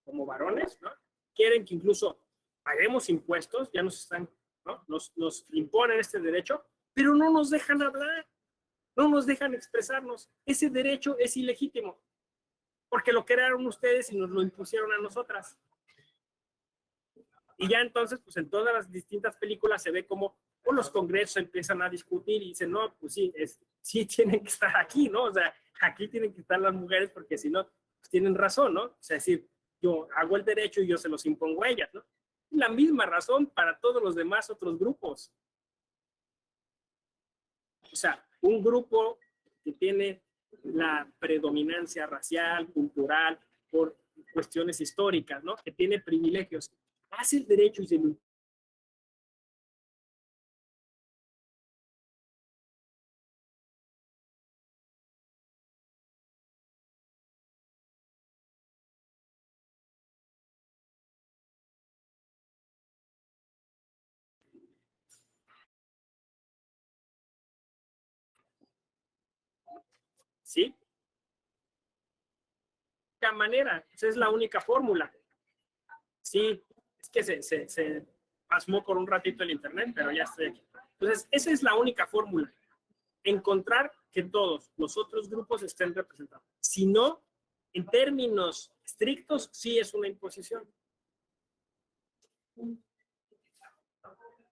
como varones, ¿no? Quieren que incluso paguemos impuestos, ya nos están, ¿no? Nos imponen este derecho, pero no nos dejan hablar, no nos dejan expresarnos. Ese derecho es ilegítimo, porque lo crearon ustedes y nos lo impusieron a nosotras. Y ya entonces, pues en todas las distintas películas se ve como pues, los congresos empiezan a discutir y dicen, no, pues sí, sí tienen que estar aquí, ¿no? O sea, aquí tienen que estar las mujeres porque si no, pues tienen razón, ¿no? O sea, es decir, yo hago el derecho y yo se los impongo a ellas, ¿no? La misma razón para todos los demás otros grupos. O sea, un grupo que tiene la predominancia racial, cultural, por cuestiones históricas, ¿no? Que tiene privilegios, hace el derecho y se lo ¿sí? De manera, esa es la única fórmula. Sí, es que se pasmó por un ratito el internet, pero ya estoy aquí. Entonces, esa es la única fórmula. Encontrar que todos los otros grupos estén representados. Si no, en términos estrictos, sí es una imposición.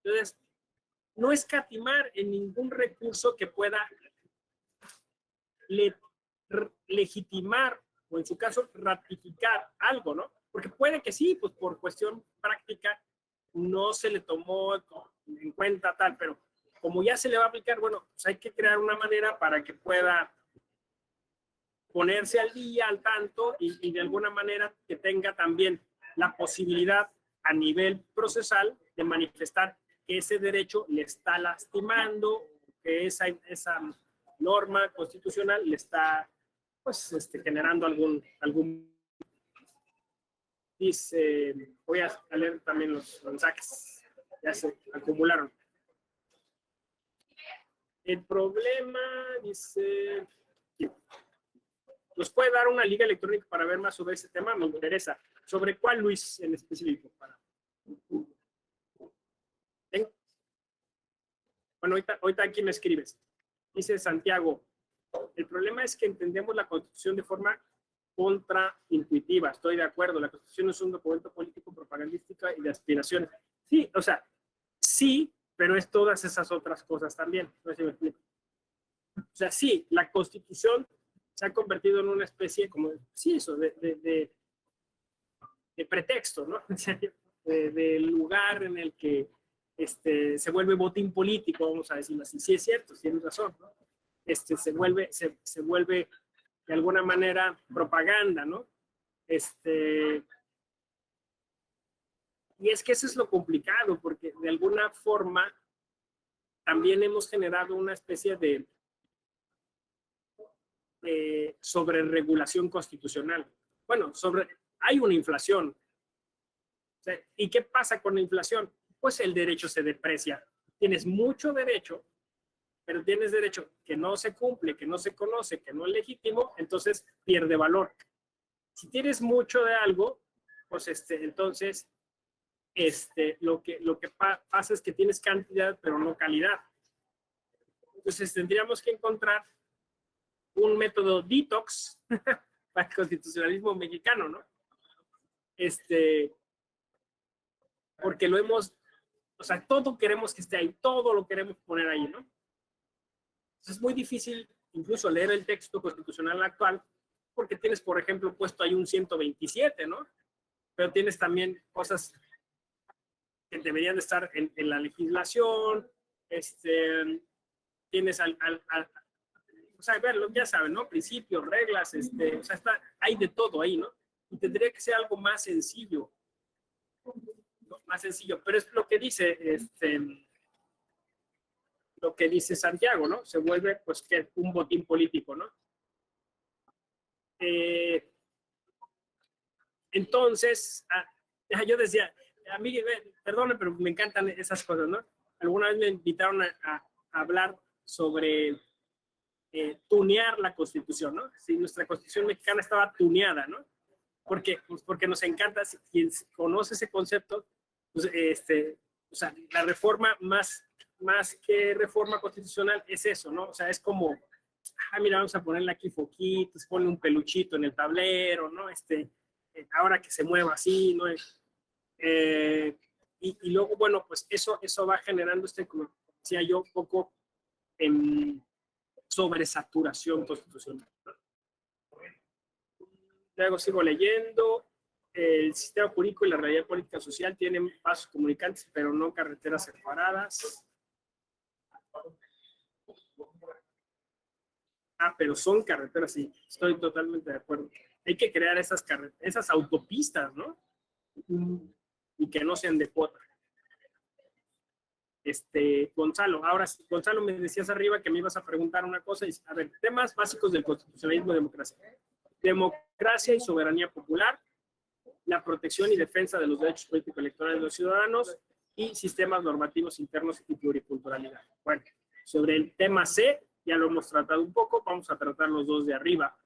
Entonces, no escatimar en ningún recurso que pueda legitimar o en su caso ratificar algo, ¿no? Porque puede que sí, pues por cuestión práctica no se le tomó en cuenta tal, pero como ya se le va a aplicar, bueno, pues hay que crear una manera para que pueda ponerse al día, al tanto y de alguna manera que tenga también la posibilidad a nivel procesal de manifestar que ese derecho le está lastimando, que esa norma constitucional le está pues generando algún dice, voy a leer también los mensajes, ya se acumularon. El problema dice, ¿nos puede dar una liga electrónica para ver más sobre ese tema? Me interesa. ¿Sobre cuál, Luis, en específico? Bueno, ahorita aquí me escribes. Dice Santiago, el problema es que entendemos la Constitución de forma contraintuitiva. Estoy de acuerdo. La Constitución es un documento político, propagandístico y de aspiraciones. Sí, o sea, sí, pero es todas esas otras cosas también. No sé si me explico. O sea, sí, la Constitución se ha convertido en una especie como, sí, eso, de pretexto, ¿no? De lugar en el que se vuelve botín político, vamos a decirlo así. Sí es cierto, tienes razón, ¿no? Se vuelve de alguna manera propaganda, ¿no? Y es que eso es lo complicado, porque de alguna forma también hemos generado una especie de sobreregulación constitucional. Bueno, hay una inflación. O sea, ¿y qué pasa con la inflación? Pues el derecho se deprecia. Tienes mucho derecho, pero tienes derecho que no se cumple, que no se conoce, que no es legítimo, entonces pierde valor. Si tienes mucho de algo, pues entonces lo que pasa es que tienes cantidad, pero no calidad. Entonces tendríamos que encontrar un método detox para el constitucionalismo mexicano, ¿no? Porque lo hemos, o sea, todo queremos que esté ahí, todo lo queremos poner ahí, ¿no? Entonces es muy difícil incluso leer el texto constitucional actual, porque tienes, por ejemplo, puesto ahí un 127, ¿no? Pero tienes también cosas que deberían de estar en la legislación, tienes o sea, verlo, ya saben, ¿no? Principios, reglas, o sea, hay de todo ahí, ¿no? Y tendría que ser algo más sencillo, ¿no? Más sencillo, pero es lo que dice Santiago, ¿no? Se vuelve, pues, que un botín político, ¿no? Entonces, yo decía, a mí, perdone, pero me encantan esas cosas, ¿no? Alguna vez me invitaron a hablar sobre tunear la Constitución, ¿no? Si nuestra Constitución mexicana estaba tuneada, ¿no? Porque nos encanta, quien conoce ese concepto, pues, o sea, la reforma más que reforma constitucional es eso, ¿no? O sea, es como, mira, vamos a ponerle aquí foquitos, ponle un peluchito en el tablero, ¿no? Ahora que se mueva así, ¿no? Y luego, bueno, pues eso va generando como decía yo, un poco sobresaturación constitucional, ¿no? Luego sigo leyendo. El sistema político y la realidad política social tienen pasos comunicantes, pero no carreteras separadas. Pero son carreteras, sí, estoy totalmente de acuerdo. Hay que crear esas autopistas, ¿no? Y que no sean de cuota. Gonzalo, ahora sí, Gonzalo, me decías arriba que me ibas a preguntar una cosa. A ver, temas básicos del constitucionalismo y democracia. Democracia y soberanía popular, la protección y defensa de los derechos políticos electorales de los ciudadanos y sistemas normativos internos y pluriculturalidad. Bueno, sobre el tema C, ya lo hemos tratado un poco, vamos a tratar los dos de arriba.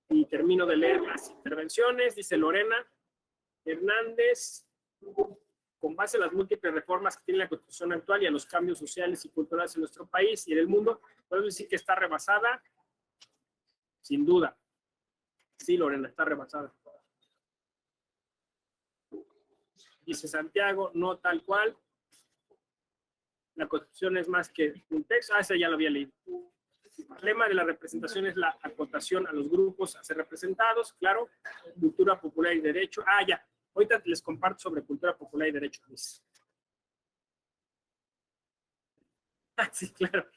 Y termino de leer las intervenciones. Dice Lorena Hernández, con base a las múltiples reformas que tiene la Constitución actual y a los cambios sociales y culturales en nuestro país y en el mundo, podemos decir que está rebasada, sin duda. Sí, Lorena, está rebasada. Dice Santiago, no tal cual. La Constitución es más que un texto. Ese ya lo había leído. El lema de la representación es la acotación a los grupos a ser representados, claro. Cultura popular y derecho. Ya. Ahorita les comparto sobre cultura popular y derecho. Sí, claro.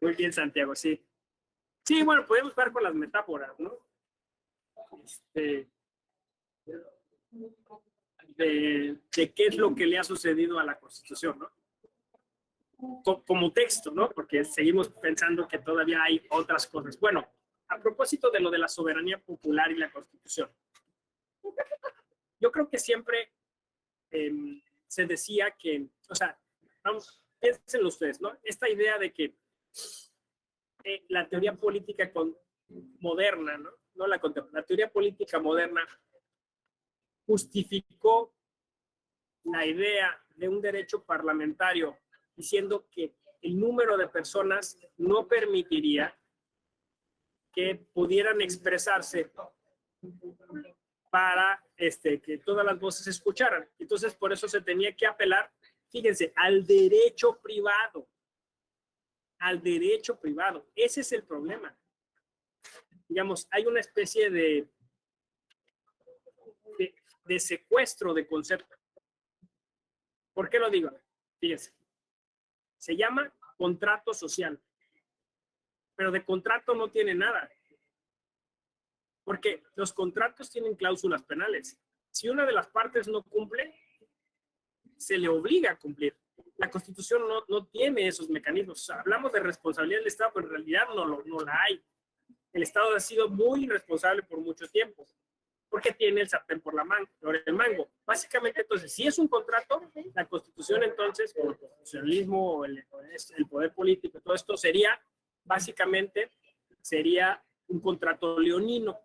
Muy bien, Santiago, sí. Sí, bueno, podemos jugar con las metáforas, ¿no? De qué es lo que le ha sucedido a la Constitución, ¿no? Como texto, ¿no? Porque seguimos pensando que todavía hay otras cosas. Bueno, a propósito de lo de la soberanía popular y la Constitución, yo creo que siempre se decía que, o sea, vamos, piénsenlo ustedes, ¿no? Esta idea de que la teoría política moderna, ¿no? No la teoría política moderna justificó la idea de un derecho parlamentario diciendo que el número de personas no permitiría que pudieran expresarse para que todas las voces se escucharan. Entonces, por eso se tenía que apelar, fíjense, al derecho privado. Al derecho privado. Ese es el problema. digamos, hay una especie de secuestro de concepto. ¿Por qué lo digo? Fíjense, se llama contrato social, pero de contrato no tiene nada, porque los contratos tienen cláusulas penales. Si una de las partes no cumple, se le obliga a cumplir. La Constitución no tiene esos mecanismos. O sea, hablamos de responsabilidad del Estado, pero en realidad no la hay. El Estado ha sido muy irresponsable por mucho tiempo, porque tiene el sartén por el mango. Básicamente, entonces, si es un contrato, la Constitución entonces, o el constitucionalismo, o el poder político, todo esto sería, básicamente, sería un contrato leonino,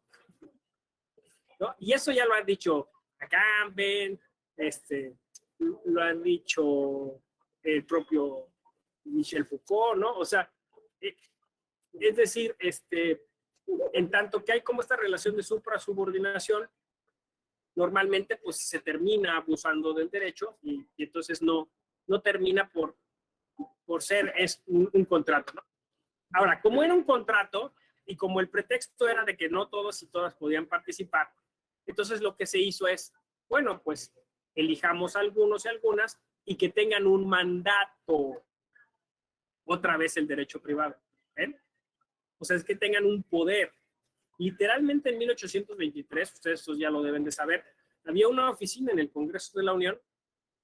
¿no? Y eso ya lo han dicho Agamben, lo han dicho el propio Michel Foucault, ¿no? O sea, es decir, en tanto que hay como esta relación de supra-subordinación, normalmente pues se termina abusando del derecho y entonces no termina por ser un contrato, ¿no? Ahora, como era un contrato y como el pretexto era de que no todos y todas podían participar, entonces lo que se hizo es, bueno, pues elijamos algunos y algunas y que tengan un mandato. Otra vez el derecho privado, ¿eh? O sea, es que tengan un poder. Literalmente en 1823, ustedes ya lo deben de saber, había una oficina en el Congreso de la Unión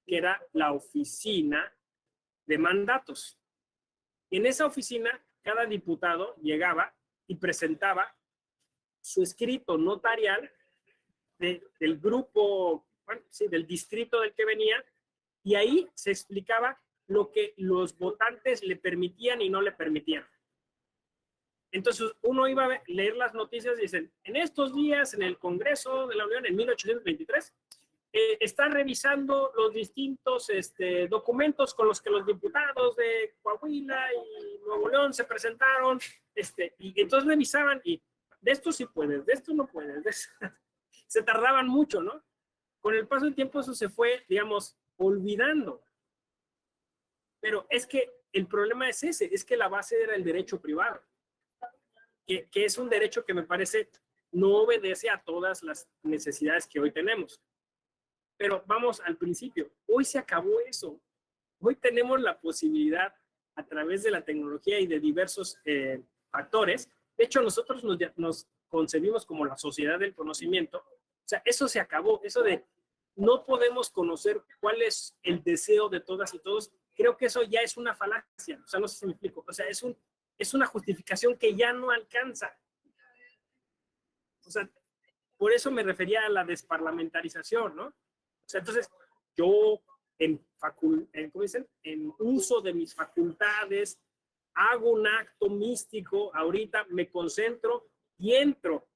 que era la oficina de mandatos. En esa oficina, cada diputado llegaba y presentaba su escrito notarial del grupo, bueno, sí, del distrito del que venía, y ahí se explicaba lo que los votantes le permitían y no le permitían. Entonces uno iba a leer las noticias y dicen, en estos días en el Congreso de la Unión, en 1823, está revisando los distintos documentos con los que los diputados de Coahuila y Nuevo León se presentaron, y entonces revisaban y de esto sí puedes, de esto no puedes. Se tardaban mucho, ¿no? Con el paso del tiempo eso se fue, digamos, olvidando. Pero es que el problema es ese, es que la base era el derecho privado, que es un derecho que me parece no obedece a todas las necesidades que hoy tenemos. Pero vamos al principio, hoy se acabó eso. Hoy tenemos la posibilidad a través de la tecnología y de diversos factores. De hecho, nosotros nos concebimos como la sociedad del conocimiento. O sea, eso se acabó, eso de no podemos conocer cuál es el deseo de todas y todos. Creo que eso ya es una falacia, o sea, no sé si me explico. O sea, es una justificación que ya no alcanza. O sea, por eso me refería a la desparlamentarización, ¿no? O sea, entonces, yo ¿cómo dicen? En uso de mis facultades, hago un acto místico, ahorita me concentro y entro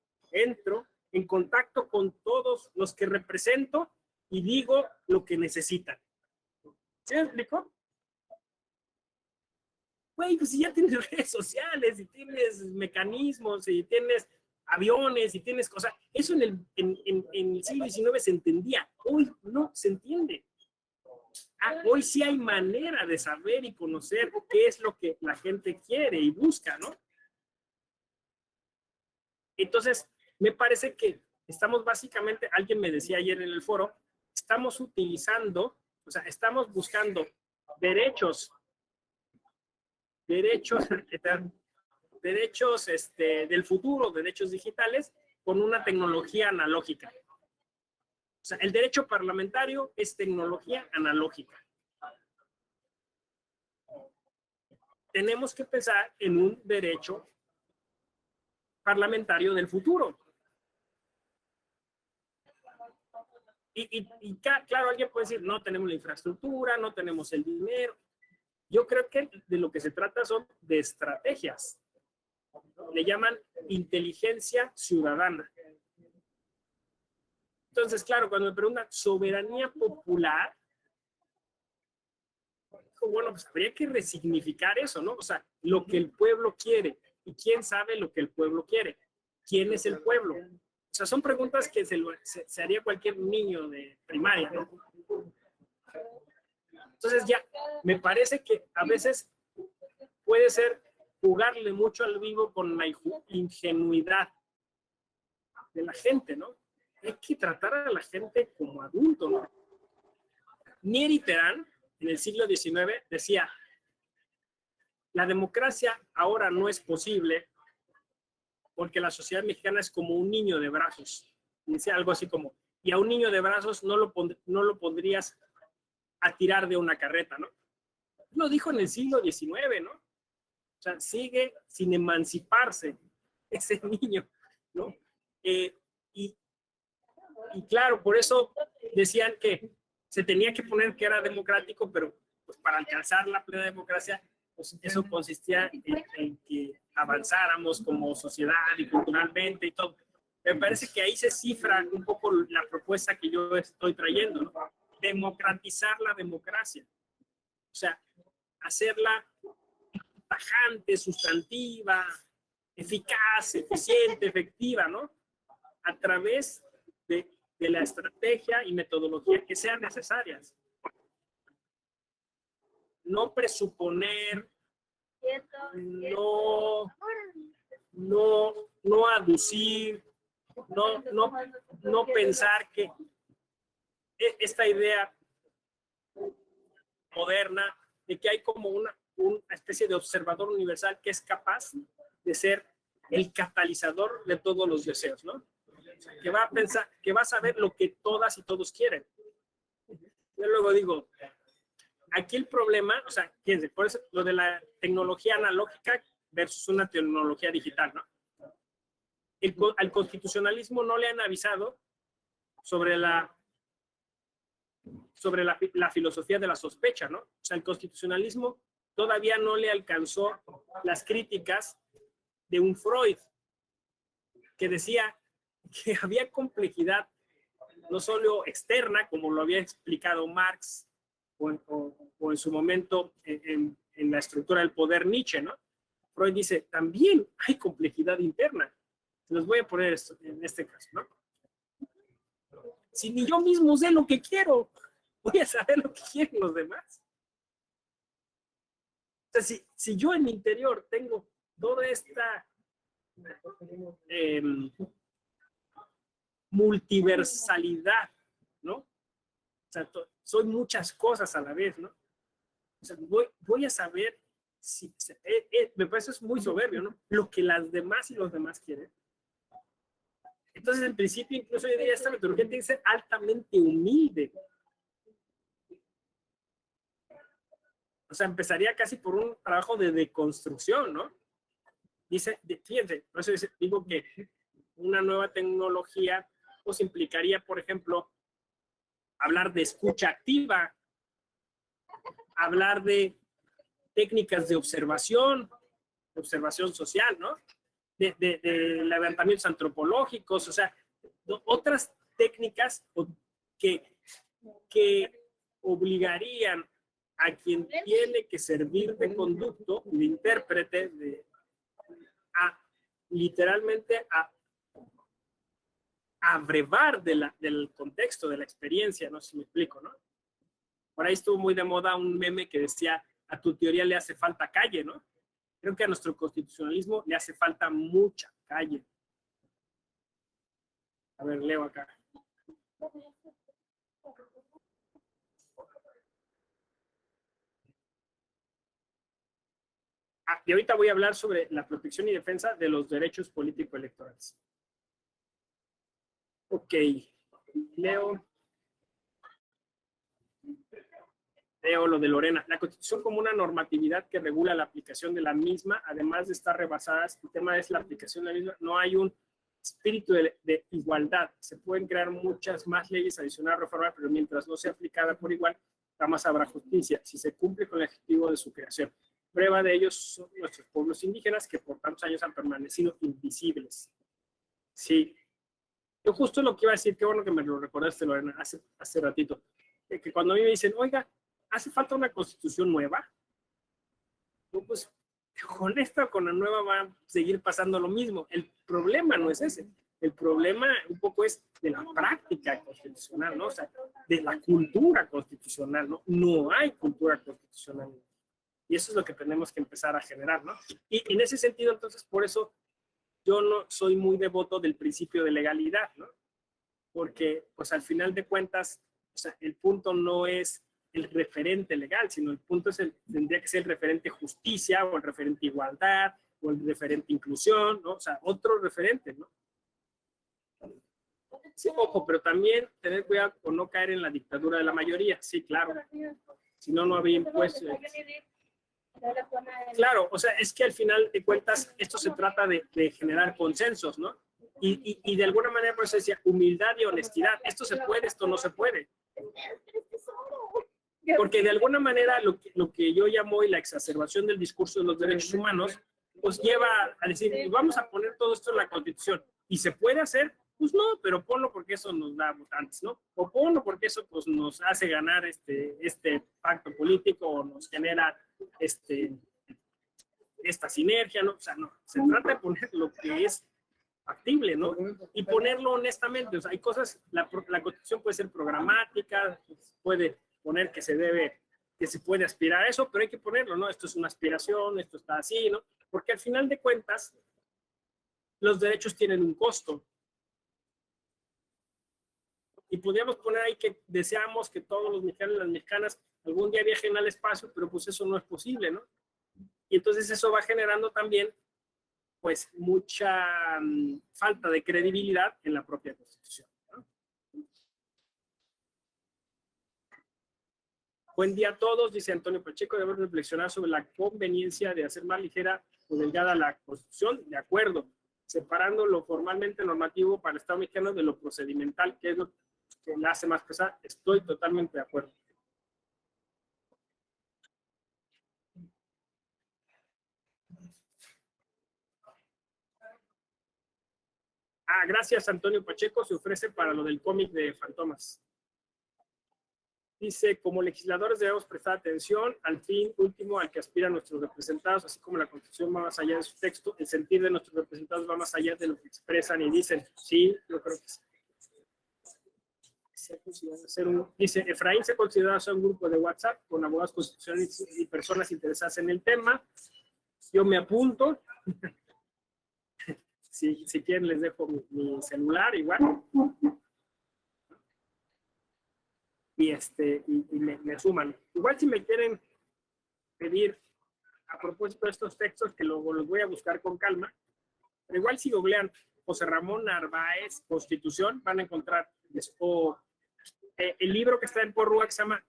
en contacto con todos los que represento y digo lo que necesitan. ¿Sí me explico? Güey, pues si ya tienes redes sociales, y tienes mecanismos, y tienes aviones, y tienes cosas, eso en el siglo XIX se entendía, hoy no se entiende. Hoy sí hay manera de saber y conocer qué es lo que la gente quiere y busca, ¿no? Entonces, me parece que estamos básicamente, alguien me decía ayer en el foro, estamos utilizando, o sea, estamos buscando derechos del futuro, derechos digitales, con una tecnología analógica. O sea, el derecho parlamentario es tecnología analógica. Tenemos que pensar en un derecho parlamentario del futuro. Y claro, alguien puede decir, no tenemos la infraestructura, no tenemos el dinero. Yo creo que de lo que se trata son de estrategias. Le llaman inteligencia ciudadana. Entonces, claro, cuando me preguntan soberanía popular, bueno, pues habría que resignificar eso, ¿no? O sea, lo que el pueblo quiere. ¿Y quién sabe lo que el pueblo quiere? ¿Quién es el pueblo? O sea, son preguntas que se haría cualquier niño de primaria, ¿no? Entonces ya, me parece que a veces puede ser jugarle mucho al vivo con la ingenuidad de la gente, ¿no? Hay que tratar a la gente como adulto, ¿no? Nieri Terán, en el siglo XIX, decía, la democracia ahora no es posible porque la sociedad mexicana es como un niño de brazos. Y decía algo así como, y a un niño de brazos no lo pondrías a tirar de una carreta, ¿no? Lo dijo en el siglo XIX, ¿no? O sea, sigue sin emanciparse ese niño, ¿no? Y claro, por eso decían que se tenía que poner que era democrático, pero pues, para alcanzar la plena democracia, pues eso consistía en que avanzáramos como sociedad y culturalmente y todo. Me parece que ahí se cifra un poco la propuesta que yo estoy trayendo, ¿no? Democratizar la democracia. O sea, hacerla tajante, sustantiva, eficaz, eficiente, efectiva, ¿no? A través de la estrategia y metodología que sean necesarias. No presuponer, no aducir, no pensar que esta idea moderna de que hay como una especie de observador universal que es capaz de ser el catalizador de todos los deseos, ¿no? Que va a pensar, que va a saber lo que todas y todos quieren. Yo luego digo, aquí el problema, o sea, fíjense, por eso lo de la tecnología analógica versus una tecnología digital, ¿no? Al constitucionalismo no le han avisado sobre la filosofía de la sospecha, ¿no? O sea, el constitucionalismo todavía no le alcanzó las críticas de un Freud, que decía que había complejidad no solo externa, como lo había explicado Marx, o en su momento en la estructura del poder Nietzsche, ¿no? Freud dice, también hay complejidad interna. Les voy a poner esto en este caso, ¿no? Si ni yo mismo sé lo que quiero, voy a saber lo que quieren los demás. O sea, si yo en mi interior tengo toda esta multiversalidad, ¿no? O sea, soy muchas cosas a la vez, ¿no? O sea, voy a saber si me parece es muy soberbio, ¿no? Lo que las demás y los demás quieren. Entonces, en principio, incluso yo diría, esta metodología tiene que ser altamente humilde. O sea, empezaría casi por un trabajo de deconstrucción, ¿no? Dice, fíjense, por eso digo que una nueva tecnología pues implicaría, por ejemplo, hablar de escucha activa, hablar de técnicas de observación social, ¿no? De levantamientos antropológicos, o sea, otras técnicas que obligarían a quien tiene que servir de conducto, de intérprete, literalmente a abrevar del contexto, de la experiencia, no sé si me explico, ¿no? Por ahí estuvo muy de moda un meme que decía, a tu teoría le hace falta calle, ¿no? Creo que a nuestro constitucionalismo le hace falta mucha calle. A ver, leo acá. Y ahorita voy a hablar sobre la protección y defensa de los derechos político-electorales. Ok, leo lo de Lorena. La Constitución como una normatividad que regula la aplicación de la misma, además de estar rebasadas, el tema es la aplicación de la misma, no hay un espíritu de igualdad. Se pueden crear muchas más leyes adicionales a reformar, pero mientras no sea aplicada por igual, jamás habrá justicia, si se cumple con el objetivo de su creación. Prueba de ellos son nuestros pueblos indígenas que por tantos años han permanecido invisibles. Sí. Yo justo lo que iba a decir, qué bueno que me lo recordaste, Lorena, hace ratito, que cuando a mí me dicen, oiga, ¿hace falta una constitución nueva? No, pues con esta o con la nueva va a seguir pasando lo mismo. El problema no es ese. El problema un poco es de la práctica constitucional, ¿no? O sea, de la cultura constitucional, ¿no? No hay cultura constitucional. Y eso es lo que tenemos que empezar a generar, ¿no? Y en ese sentido, entonces, por eso yo no soy muy devoto del principio de legalidad, ¿no? Porque, pues, al final de cuentas, o sea, el punto no es el referente legal, sino el punto tendría que ser el referente justicia, o el referente igualdad, o el referente inclusión, ¿no? O sea, otro referente, ¿no? Sí, ojo, pero también tener cuidado con no caer en la dictadura de la mayoría. Sí, claro. Si no, no había impuestos. Claro, o sea, es que al final de cuentas esto se trata de generar consensos, ¿no? Y de alguna manera, por eso decía, humildad y honestidad. Esto se puede, esto no se puede. Porque de alguna manera lo que yo llamo hoy la exacerbación del discurso de los derechos humanos, pues lleva a decir, pues vamos a poner todo esto en la Constitución. ¿Y se puede hacer? Pues no, pero ponlo porque eso nos da votantes, ¿no? O ponlo porque eso pues nos hace ganar este pacto político o nos genera esta sinergia, ¿no? O sea, no, se trata de poner lo que es factible, ¿no? Y ponerlo honestamente. O sea, hay cosas, la Constitución puede ser programática, puede poner que se puede aspirar a eso, pero hay que ponerlo, ¿no? Esto es una aspiración, esto está así, ¿no? Porque al final de cuentas, los derechos tienen un costo. Y podríamos poner ahí que deseamos que todos los mexicanos y las mexicanas algún día viajen al espacio, pero pues eso no es posible, ¿no? Y entonces eso va generando también, pues, mucha falta de credibilidad en la propia Constitución, ¿no? Buen día a todos, dice Antonio Pacheco, debemos reflexionar sobre la conveniencia de hacer más ligera o delgada la Constitución, de acuerdo, separando lo formalmente normativo para el Estado mexicano de lo procedimental, que es lo que la hace más pesada. Estoy totalmente de acuerdo. Gracias, Antonio Pacheco, se ofrece para lo del cómic de Fantomas. Dice, como legisladores debemos prestar atención al fin último al que aspiran nuestros representados, así como la Constitución va más allá de su texto, el sentir de nuestros representados va más allá de lo que expresan y dicen. Sí, yo creo que sí. Dice, Efraín se considera ser un grupo de WhatsApp con abogados constitucionales y personas interesadas en el tema. Yo me apunto. Si quieren les dejo mi celular igual. Y me suman. Igual si me quieren pedir a propósito de estos textos, que luego los voy a buscar con calma, pero igual si googlean José Ramón Narváez, Constitución, van a encontrar el libro que está en Porrúa que se llama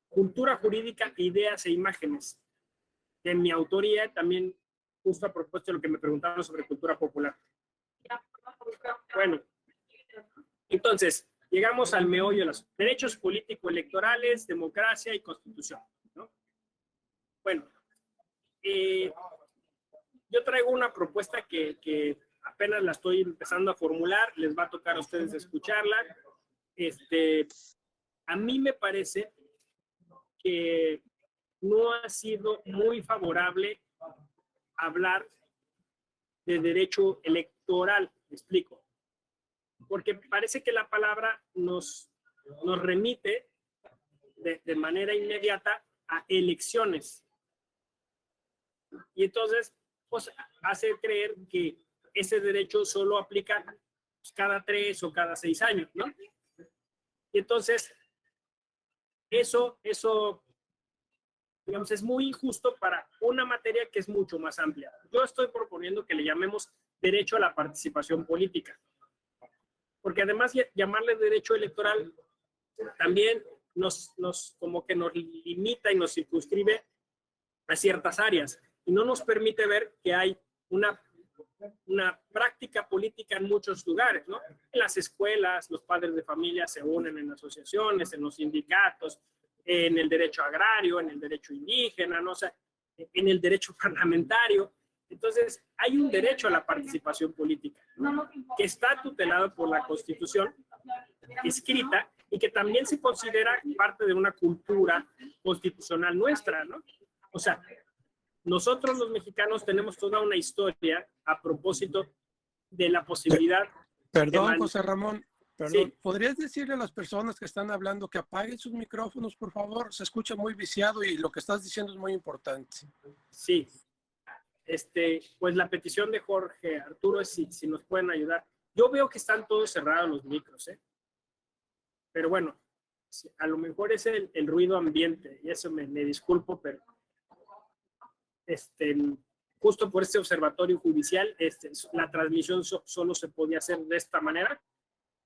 Cultura Jurídica, Ideas e Imágenes, de mi autoría, también justo a propósito de lo que me preguntaron sobre cultura popular. Bueno, entonces, llegamos al meollo de los derechos político-electorales, democracia y constitución, ¿no? Bueno, yo traigo una propuesta que apenas la estoy empezando a formular, les va a tocar a ustedes escucharla. A mí me parece que no ha sido muy favorable hablar de derecho electoral, me explico. Porque parece que la palabra nos remite de manera inmediata a elecciones. Y entonces, pues, hace creer que ese derecho solo aplica cada 3 o cada 6 años, ¿no? Y entonces, eso, digamos, es muy injusto para una materia que es mucho más amplia. Yo estoy proponiendo que le llamemos derecho a la participación política. Porque además llamarle derecho electoral también como que nos limita y nos circunscribe a ciertas áreas y no nos permite ver que hay una práctica política en muchos lugares, ¿no? En las escuelas, los padres de familia se unen en asociaciones, en los sindicatos, en el derecho agrario, en el derecho indígena, no sé, en el derecho parlamentario. Entonces, hay un derecho a la participación política que está tutelado por la Constitución escrita y que también se considera parte de una cultura constitucional nuestra, ¿no? O sea, nosotros los mexicanos tenemos toda una historia a propósito de la posibilidad... Perdón, José Ramón, Perdón, Sí. ¿podrías decirle a las personas que están hablando que apaguen sus micrófonos, por favor? Se escucha muy viciado y lo que estás diciendo es muy importante. Sí. Pues la petición de Jorge Arturo es si nos pueden ayudar. Yo veo que están todos cerrados los micros, ¿eh? Pero bueno, a lo mejor es el ruido ambiente, y eso me disculpo, pero justo por este observatorio judicial, la transmisión solo se podía hacer de esta manera.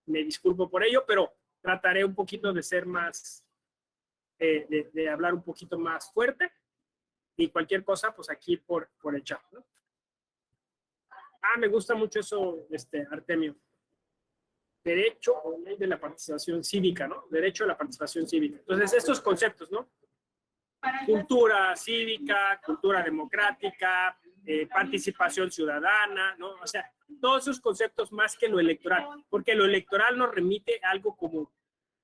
Me disculpo por ello, pero trataré un poquito de ser más, de hablar un poquito más fuerte, y cualquier cosa, pues aquí por el chat, ¿no? Me gusta mucho eso, Artemio. Derecho o ley de la participación cívica, ¿no? Derecho a la participación cívica. Entonces, estos conceptos, ¿no? Cultura cívica, cultura democrática, participación ciudadana, ¿no? O sea, todos esos conceptos más que lo electoral, porque lo electoral nos remite a algo como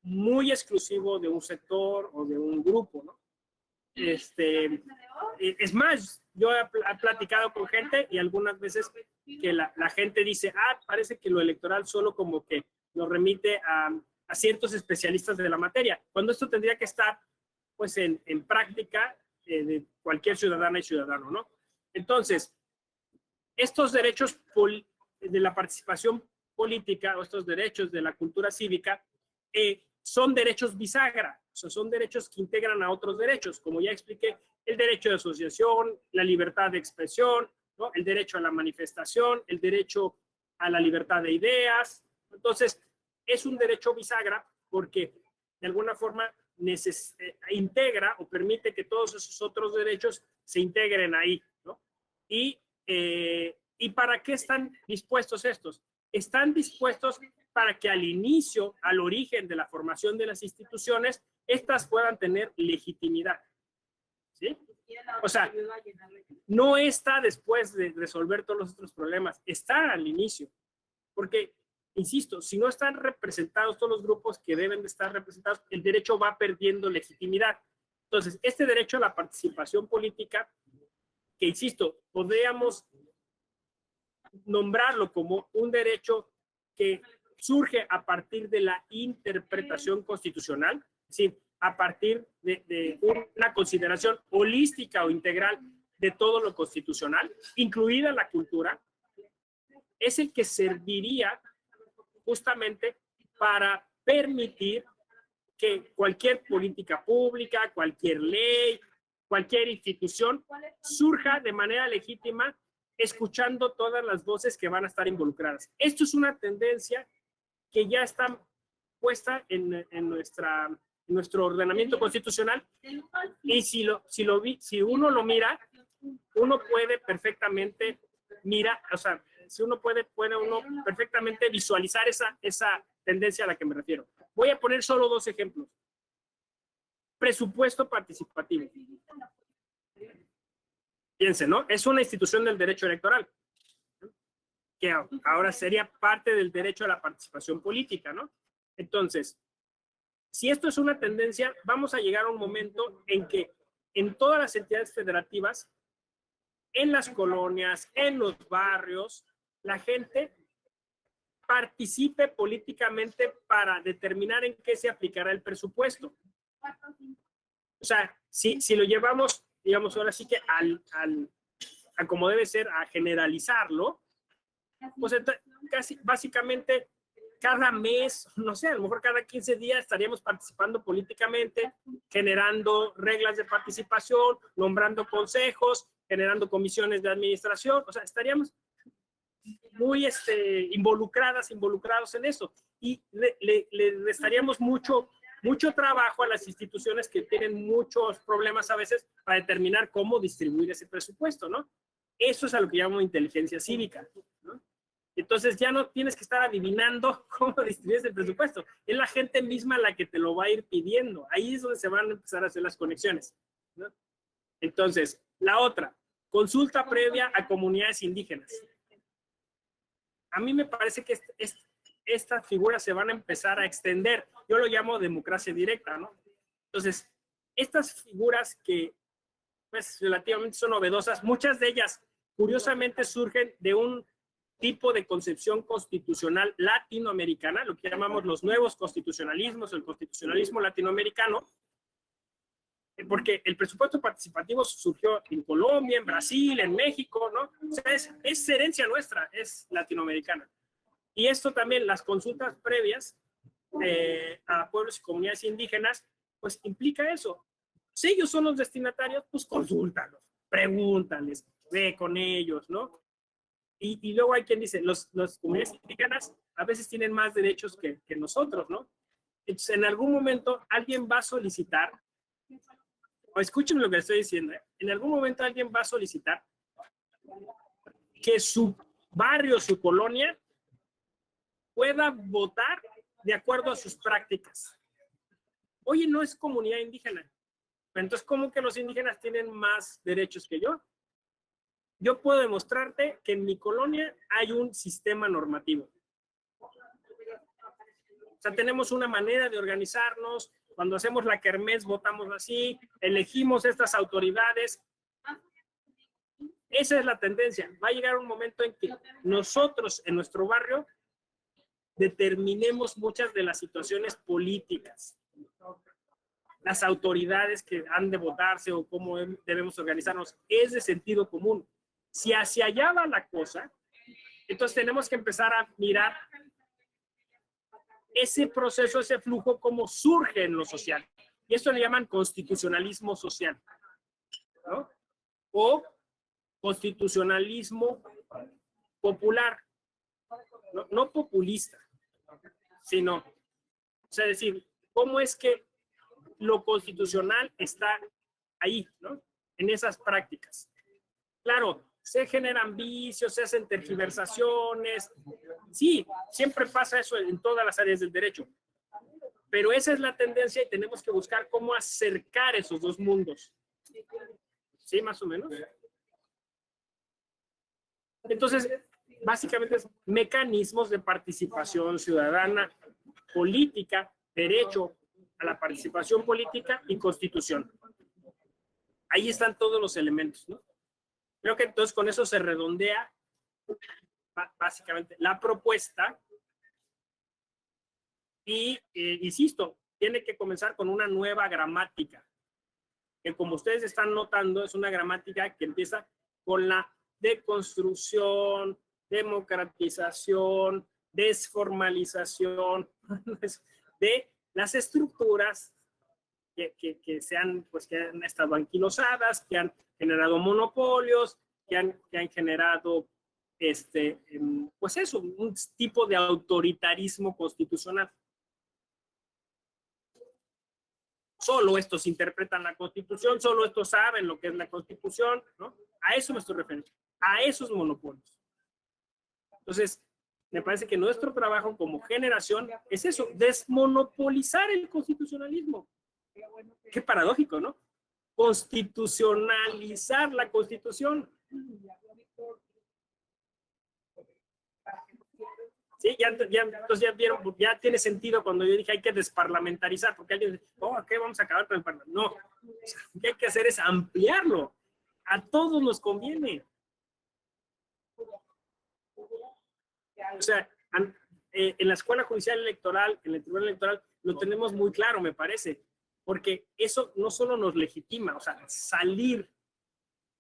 muy exclusivo de un sector o de un grupo, ¿no? Es más, yo he platicado con gente y algunas veces que la gente dice, parece que lo electoral solo como que nos remite a ciertos especialistas de la materia, cuando esto tendría que estar pues en práctica de cualquier ciudadana y ciudadano, ¿no? Entonces, estos derechos de la participación política o estos derechos de la cultura cívica son derechos bisagra, o sea, son derechos que integran a otros derechos, como ya expliqué, el derecho de asociación, la libertad de expresión, ¿no? El derecho a la manifestación, el derecho a la libertad de ideas. Entonces, es un derecho bisagra porque de alguna forma integra o permite que todos esos otros derechos se integren ahí, ¿no? ¿Y para qué están dispuestos estos? Están dispuestos para que al inicio, al origen de la formación de las instituciones, estas puedan tener legitimidad. ¿Sí? O sea, no está después de resolver todos los otros problemas, está al inicio. Porque, insisto, si no están representados todos los grupos que deben de estar representados, el derecho va perdiendo legitimidad. Entonces, este derecho a la participación política, que insisto, podríamos nombrarlo como un derecho que surge a partir de la interpretación constitucional, es decir, a partir de una consideración holística o integral de todo lo constitucional, incluida la cultura, es el que serviría justamente para permitir que cualquier política pública, cualquier ley, cualquier institución surja de manera legítima, escuchando todas las voces que van a estar involucradas. Esto es una tendencia que ya está puesta en nuestro ordenamiento constitucional, y si uno lo mira, uno puede perfectamente si uno puede uno perfectamente visualizar esa tendencia a la que me refiero. Voy a poner solo dos ejemplos. Presupuesto participativo. Piensen, ¿no? Es una institución del derecho electoral, que ahora sería parte del derecho a la participación política, ¿no? Entonces, si esto es una tendencia, vamos a llegar a un momento en que en todas las entidades federativas, en las colonias, en los barrios, la gente participe políticamente para determinar en qué se aplicará el presupuesto. O sea, si lo llevamos, digamos, ahora sí que a como debe ser, a generalizarlo, pues básicamente cada mes, no sé, a lo mejor cada 15 días estaríamos participando políticamente, generando reglas de participación, nombrando consejos, generando comisiones de administración, o sea, estaríamos muy involucrados en eso, y le restaríamos mucho trabajo a las instituciones que tienen muchos problemas a veces para determinar cómo distribuir ese presupuesto, ¿no? Eso es a lo que llamo inteligencia cívica, ¿no? Entonces ya no tienes que estar adivinando cómo distribuyes el presupuesto. Es la gente misma la que te lo va a ir pidiendo. Ahí es donde se van a empezar a hacer las conexiones, ¿no? Entonces, la otra, consulta previa a comunidades indígenas. A mí me parece que estas figuras se van a empezar a extender. Yo lo llamo democracia directa, ¿no? Entonces, estas figuras que pues relativamente son novedosas, muchas de ellas curiosamente surgen de tipo de concepción constitucional latinoamericana, lo que llamamos los nuevos constitucionalismos, el constitucionalismo latinoamericano, porque el presupuesto participativo surgió en Colombia, en Brasil, en México, ¿no? O sea, es herencia nuestra, es latinoamericana. Y esto también, las consultas previas a pueblos y comunidades indígenas, pues implica eso. Si ellos son los destinatarios, pues consúltalos, pregúntales, ve con ellos, ¿no? Y luego hay quien dice, los comunidades indígenas a veces tienen más derechos que nosotros, ¿no? Entonces, en algún momento alguien va a solicitar, o escuchen lo que estoy diciendo, en algún momento alguien va a solicitar que su barrio, su colonia, pueda votar de acuerdo a sus prácticas. Oye, no es comunidad indígena. Entonces, ¿cómo que los indígenas tienen más derechos que yo? Yo puedo demostrarte que en mi colonia hay un sistema normativo. O sea, tenemos una manera de organizarnos. Cuando hacemos la kermés, votamos así, elegimos estas autoridades. Esa es la tendencia. Va a llegar un momento en que nosotros, en nuestro barrio, determinemos muchas de las situaciones políticas. Las autoridades que han de votarse o cómo debemos organizarnos, es de sentido común. Si hacia allá va la cosa, entonces tenemos que empezar a mirar ese proceso, ese flujo, cómo surge en lo social. Y esto le llaman constitucionalismo social, ¿no? O constitucionalismo popular, no populista, sino, o sea, decir, ¿cómo es que lo constitucional está ahí, ¿no? En esas prácticas? Claro, se generan vicios, se hacen tergiversaciones. Sí, siempre pasa eso en todas las áreas del derecho. Pero esa es la tendencia y tenemos que buscar cómo acercar esos dos mundos. ¿Sí, más o menos? Entonces, básicamente es mecanismos de participación ciudadana, política, derecho a la participación política y constitución. Ahí están todos los elementos, ¿no? Creo que entonces con eso se redondea básicamente la propuesta y, insisto, tiene que comenzar con una nueva gramática, que como ustedes están notando es una gramática que empieza con la deconstrucción, democratización, desformalización de las estructuras que han estado anquilosadas, que han generado monopolios, que han generado pues eso, un tipo de autoritarismo constitucional. Solo estos interpretan la Constitución, solo estos saben lo que es la Constitución, ¿no? A eso me estoy refiriendo, a esos monopolios. Entonces, me parece que nuestro trabajo como generación es eso, desmonopolizar el constitucionalismo. Qué paradójico, ¿no? Constitucionalizar la Constitución. Sí, entonces ya vieron, ya tiene sentido cuando yo dije hay que desparlamentarizar, porque alguien dice, oh, ¿qué vamos a acabar con el parlamento? No, lo que hay que hacer es ampliarlo. A todos nos conviene. O sea, en la Escuela Judicial Electoral, en el Tribunal Electoral, lo tenemos muy claro, me parece, porque eso no solo nos legitima, o sea, salir,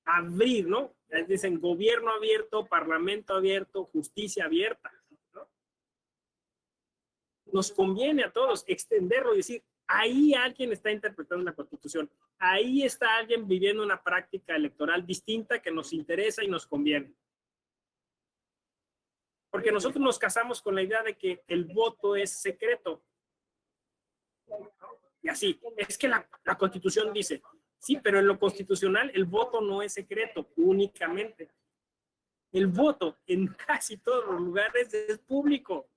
abrir, ¿no? Dicen gobierno abierto, parlamento abierto, justicia abierta, ¿no? Nos conviene a todos extenderlo y decir, ahí alguien está interpretando la Constitución, ahí está alguien viviendo una práctica electoral distinta que nos interesa y nos conviene. Porque nosotros nos casamos con la idea de que el voto es secreto. Y así, es que la Constitución dice, sí, pero en lo constitucional el voto no es secreto únicamente. El voto en casi todos los lugares es público.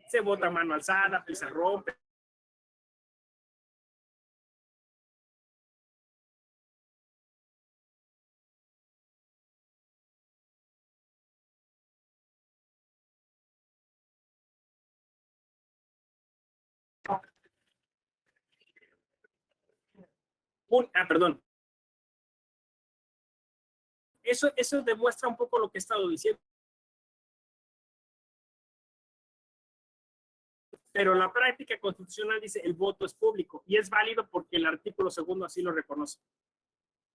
Se vota a mano alzada, pizarrón. Perdón. Eso demuestra un poco lo que he estado diciendo. Pero la práctica constitucional dice el voto es público y es válido porque el artículo 2 así lo reconoce.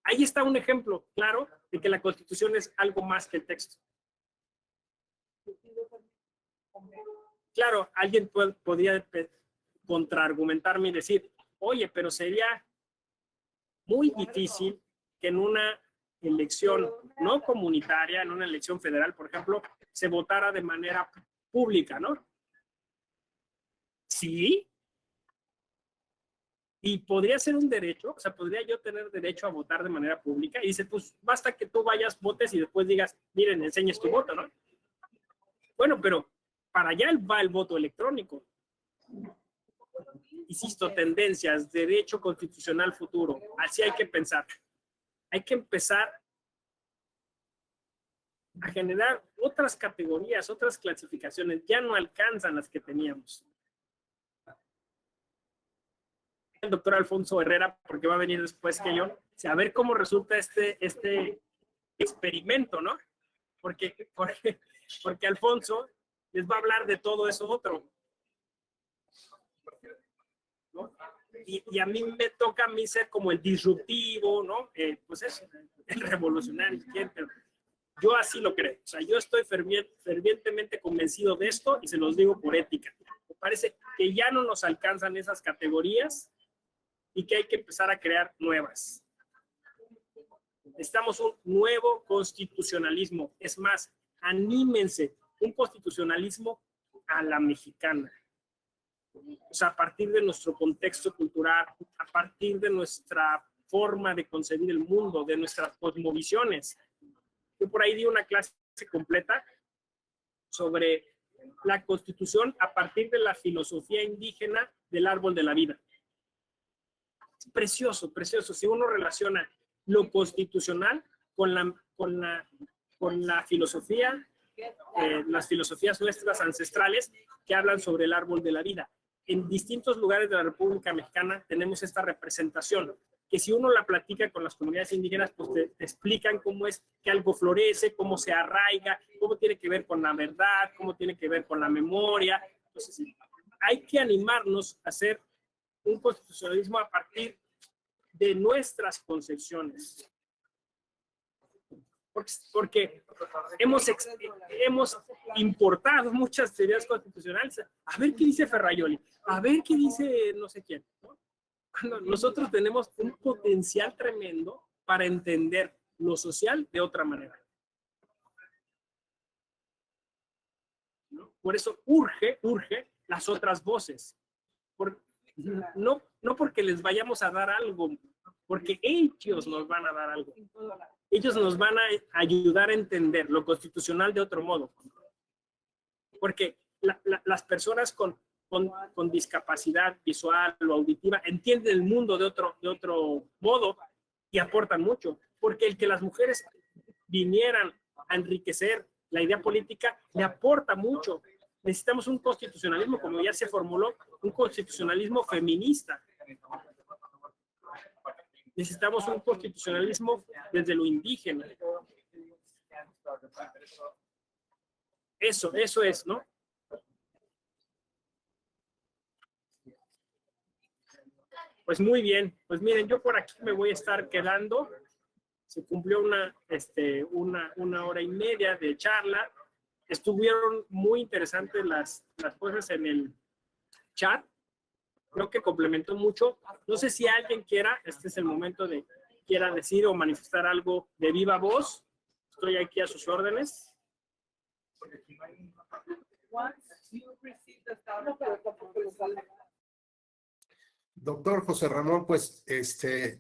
Ahí está un ejemplo claro de que la Constitución es algo más que el texto. Claro, alguien podría contraargumentarme y decir, oye, pero sería muy difícil que en una elección no comunitaria, en una elección federal, por ejemplo, se votara de manera pública, ¿no? Sí. Y podría ser un derecho, o sea, podría yo tener derecho a votar de manera pública. Y dice, pues basta que tú vayas, votes y después digas, miren, enseñes tu voto, ¿no? Bueno, pero para allá va el voto electrónico. Insisto, tendencias, derecho constitucional futuro. Así hay que pensar. Hay que empezar a generar otras categorías, otras clasificaciones. Ya no alcanzan las que teníamos. El doctor Alfonso Herrera, porque va a venir después que yo, a ver cómo resulta este experimento, ¿no? Porque Alfonso les va a hablar de todo eso otro, ¿no? Y a mí me toca a mí ser como el disruptivo, ¿no? Pues eso, el revolucionario, pero yo así lo creo. O sea, yo estoy fervientemente convencido de esto y se los digo por ética. Me parece que ya no nos alcanzan esas categorías y que hay que empezar a crear nuevas. Necesitamos un nuevo constitucionalismo. Es más, anímense, un constitucionalismo a la mexicana. O sea, a partir de nuestro contexto cultural, a partir de nuestra forma de concebir el mundo, de nuestras cosmovisiones. Yo por ahí di una clase completa sobre la Constitución a partir de la filosofía indígena del árbol de la vida. Es precioso, precioso. Si uno relaciona lo constitucional con la filosofía, las filosofías nuestras ancestrales que hablan sobre el árbol de la vida. En distintos lugares de la República Mexicana tenemos esta representación, que si uno la platica con las comunidades indígenas, pues te explican cómo es que algo florece, cómo se arraiga, cómo tiene que ver con la verdad, cómo tiene que ver con la memoria. Entonces, hay que animarnos a hacer un constitucionalismo a partir de nuestras concepciones. Porque hemos importado muchas teorías constitucionales. A ver qué dice Ferraioli, a ver qué dice no sé quién, ¿no? Cuando nosotros tenemos un potencial tremendo para entender lo social de otra manera. ¿No? Por eso urge las otras voces. No porque les vayamos a dar algo, porque ellos nos van a dar algo. Ellos nos van a ayudar a entender lo constitucional de otro modo. Porque las personas con discapacidad visual o auditiva entienden el mundo de otro modo y aportan mucho. Porque el que las mujeres vinieran a enriquecer la idea política le aporta mucho. Necesitamos un constitucionalismo, como ya se formuló, un constitucionalismo feminista. Necesitamos un constitucionalismo desde lo indígena. Eso es, ¿no? Pues muy bien. Pues miren, yo por aquí me voy a estar quedando. Se cumplió una hora y media de charla. Estuvieron muy interesantes las cosas en el chat. Creo que complementó mucho. No sé si alguien quiera, este es el momento de quiera decir o manifestar algo de viva voz. Estoy aquí a sus órdenes. Doctor José Ramón, pues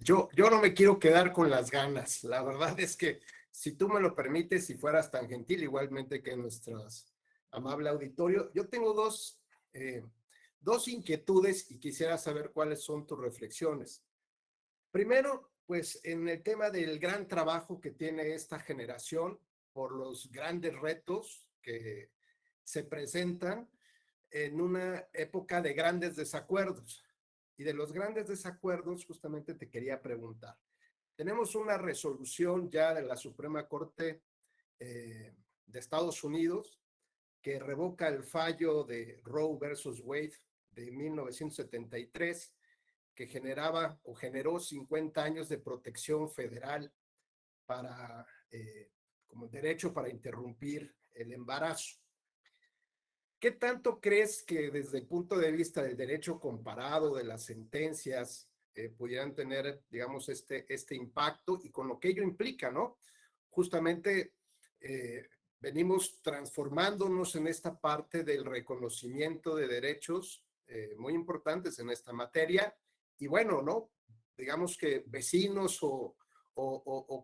yo no me quiero quedar con las ganas. La verdad es que si tú me lo permites, si fueras tan gentil, igualmente que nuestros amable auditorio, yo tengo dos inquietudes y quisiera saber cuáles son tus reflexiones. Primero, pues en el tema del gran trabajo que tiene esta generación por los grandes retos que se presentan en una época de grandes desacuerdos. Y de los grandes desacuerdos, justamente te quería preguntar. Tenemos una resolución ya de la Suprema Corte de Estados Unidos que revoca el fallo de Roe versus Wade de 1973, que generaba o generó 50 años de protección federal para, como derecho para interrumpir el embarazo. ¿Qué tanto crees que desde el punto de vista del derecho comparado, de las sentencias, pudieran tener, digamos, este impacto y con lo que ello implica, ¿no? Justamente venimos transformándonos en esta parte del reconocimiento de derechos muy importantes en esta materia y bueno, ¿no? Digamos que vecinos o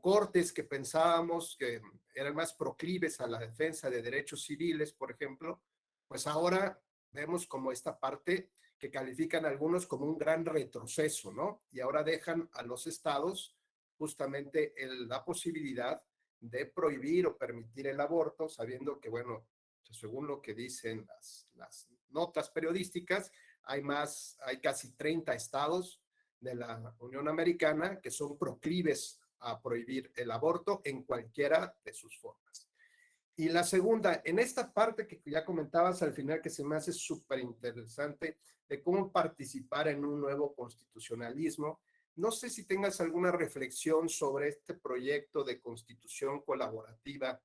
cortes que pensábamos que eran más proclives a la defensa de derechos civiles, por ejemplo, pues ahora vemos como esta parte que califican algunos como un gran retroceso, ¿no? Y ahora dejan a los estados justamente la posibilidad de prohibir o permitir el aborto, sabiendo que, bueno, según lo que dicen las notas periodísticas, hay casi 30 estados de la Unión Americana que son proclives a prohibir el aborto en cualquiera de sus formas. Y la segunda, en esta parte que ya comentabas al final, que se me hace súper interesante, de cómo participar en un nuevo constitucionalismo, no sé si tengas alguna reflexión sobre este proyecto de constitución colaborativa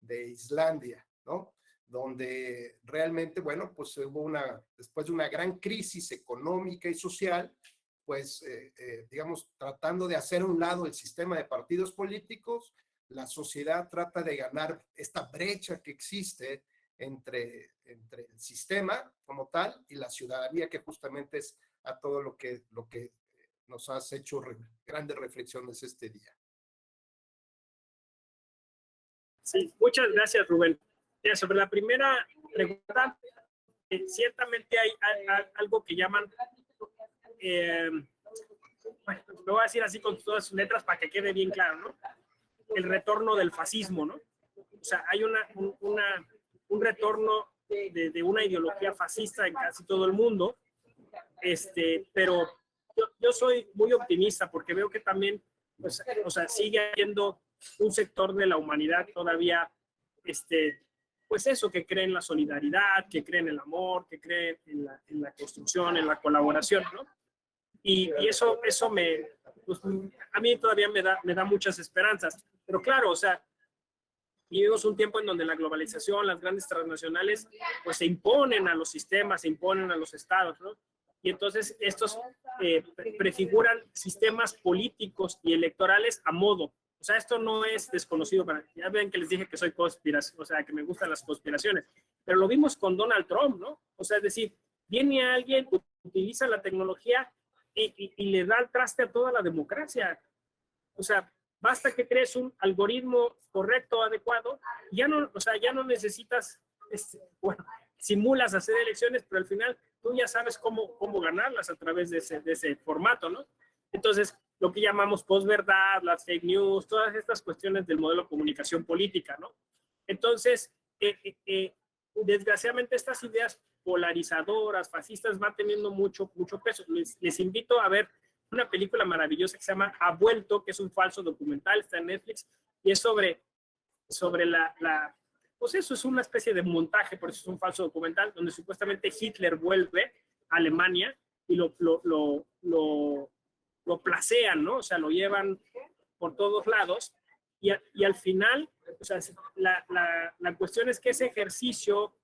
de Islandia, ¿no? Donde realmente, bueno, pues hubo después de una gran crisis económica y social, pues, digamos, tratando de hacer a un lado el sistema de partidos políticos, la sociedad trata de ganar esta brecha que existe entre el sistema como tal y la ciudadanía, que justamente es a todo lo que nos has hecho grandes reflexiones este día. Sí, muchas gracias, Rubén. Sobre la primera pregunta, ciertamente hay algo que llaman, bueno, lo voy a decir así con todas sus letras para que quede bien claro, ¿no? El retorno del fascismo, ¿no? O sea, hay un retorno de una ideología fascista en casi todo el mundo, pero yo soy muy optimista porque veo que también, pues, o sea, sigue habiendo un sector de la humanidad todavía, pues eso, que cree en la solidaridad, que cree en el amor, que cree en la construcción, en la colaboración, ¿no? Y eso pues, a mí todavía me da muchas esperanzas. Pero claro, o sea, vivimos un tiempo en donde la globalización, las grandes transnacionales, pues se imponen a los sistemas, se imponen a los estados, ¿no? Y entonces estos prefiguran sistemas políticos y electorales a modo. O sea, esto no es desconocido para... Ya ven que les dije que soy conspiración, o sea, que me gustan las conspiraciones. Pero lo vimos con Donald Trump, ¿no? O sea, es decir, viene alguien, utiliza la tecnología y le da el traste a toda la democracia. O sea, basta que crees un algoritmo correcto, adecuado, ya no, o sea, ya no necesitas, bueno, simulas hacer elecciones, pero al final tú ya sabes cómo ganarlas a través de ese formato, ¿no? Entonces, lo que llamamos posverdad, las fake news, todas estas cuestiones del modelo de comunicación política, ¿no? Entonces, desgraciadamente estas ideas polarizadoras, fascistas, van teniendo mucho peso. Les invito a ver una película maravillosa que se llama Ha Vuelto, que es un falso documental, está en Netflix, y es sobre pues eso es una especie de montaje, por eso es un falso documental, donde supuestamente Hitler vuelve a Alemania y lo placean, ¿no? O sea, lo llevan por todos lados y al final, o sea, la cuestión es que ese ejercicio,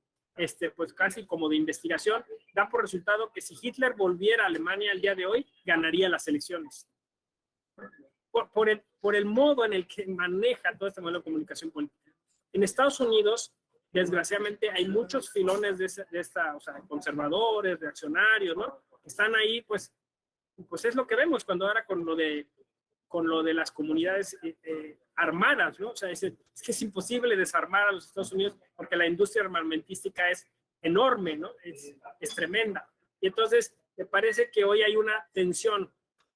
pues casi como de investigación, da por resultado que si Hitler volviera a Alemania el día de hoy, ganaría las elecciones. Por el modo en el que maneja todo este modelo de comunicación política. En Estados Unidos, desgraciadamente, hay muchos filones de esta, o sea, conservadores, reaccionarios, ¿no? Están ahí, pues es lo que vemos cuando ahora con lo de las comunidades armadas, ¿no? O sea, es que es imposible desarmar a los Estados Unidos porque la industria armamentística es enorme, ¿no? Es tremenda. Y entonces, me parece que hoy hay una tensión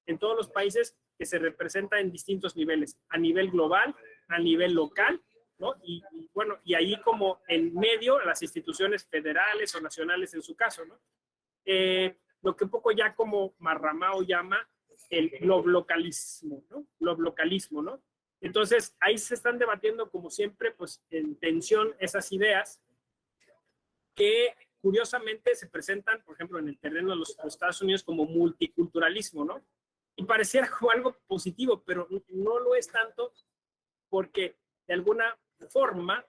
en todos los países que se representa en distintos niveles, a nivel global, a nivel local, ¿no? Y bueno, y ahí como en medio, las instituciones federales o nacionales en su caso, ¿no? Lo que un poco ya como Marramao llama el globlocalismo, ¿no? Globlocalismo, ¿no? Entonces, ahí se están debatiendo, como siempre, pues en tensión esas ideas que curiosamente se presentan, por ejemplo, en el terreno de los Estados Unidos como multiculturalismo, ¿no? Y pareciera como algo positivo, pero no lo es tanto porque de alguna forma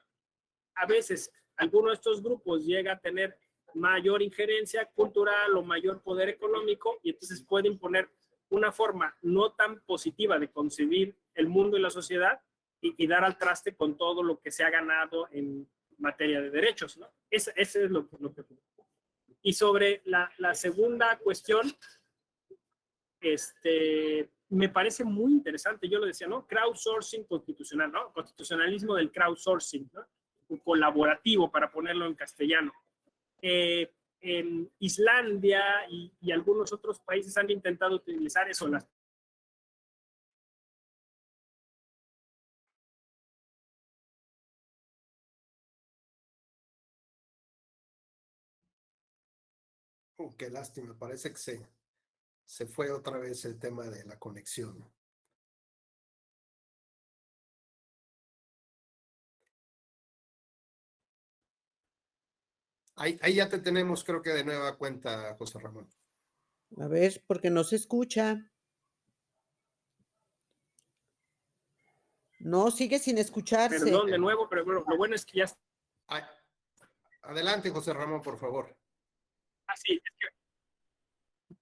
a veces alguno de estos grupos llega a tener mayor injerencia cultural o mayor poder económico y entonces puede imponer una forma no tan positiva de concebir el mundo y la sociedad y dar al traste con todo lo que se ha ganado en materia de derechos, ¿no? Ese es lo que... Y sobre la segunda cuestión, me parece muy interesante, yo lo decía, ¿no? Crowdsourcing constitucional, ¿no? Constitucionalismo del crowdsourcing, ¿no? Colaborativo, para ponerlo en castellano. En Islandia y algunos otros países han intentado utilizar eso. Qué lástima, parece que se fue otra vez el tema de la conexión. Ahí ya te tenemos, creo que de nueva cuenta, José Ramón. A ver, porque no se escucha. No, sigue sin escucharse. Perdón de nuevo, pero bueno, lo bueno es que ya... Ay, adelante, José Ramón, por favor. Sí, es que...